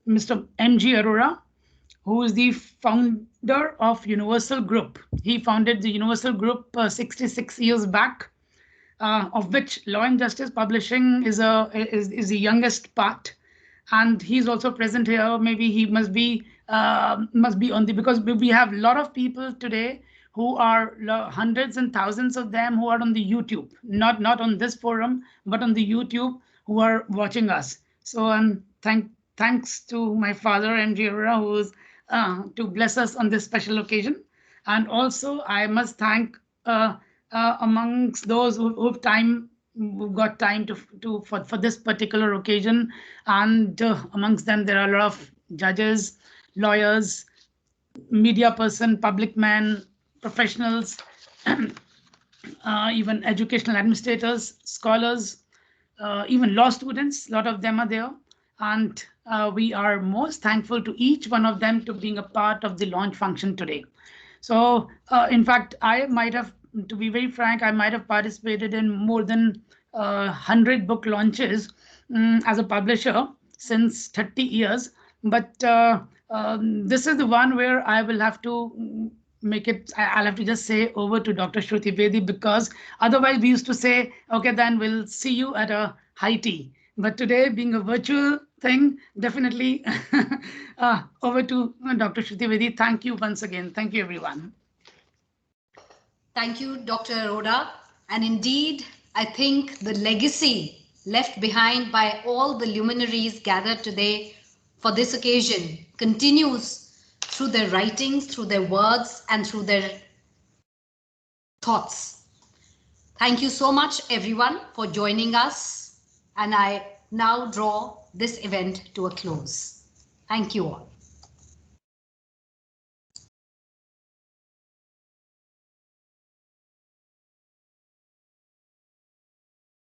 Mr. M.G. Arora, who is the founder of Universal Group. He founded the Universal Group 66 years back, of which Law and Justice Publishing is the youngest part. And he's also present here. Maybe he must be on the, because we have a lot of people today who are hundreds and thousands of them who are on the YouTube, not on this forum, but on the YouTube, who are watching us. So thanks to my father, M.G. Arora, who is to bless us on this special occasion. And also I must thank amongst those who've got time for this particular occasion, and amongst them there are a lot of judges, lawyers, media person, public men, professionals, even educational administrators, scholars, even law students. A lot of them are there, and we are most thankful to each one of them to being a part of the launch function today. So in fact, I might have, to be very frank, I might have participated in more than 100 book launches as a publisher since 30 years. But this is the one where I will have to make it, I'll have to just say over to Dr. Shruti Bedi, because otherwise we used to say, okay, then we'll see you at a high tea. But today, being a virtual thing, definitely over to Dr. Shruti Bedi. Thank you once again. Thank you, everyone. Thank you, Dr. Arora. And indeed, I think the legacy left behind by all the luminaries gathered today for this occasion continues through their writings, through their words, and through their thoughts. Thank you so much, everyone, for joining us. And I now draw this event to a close. Thank you all.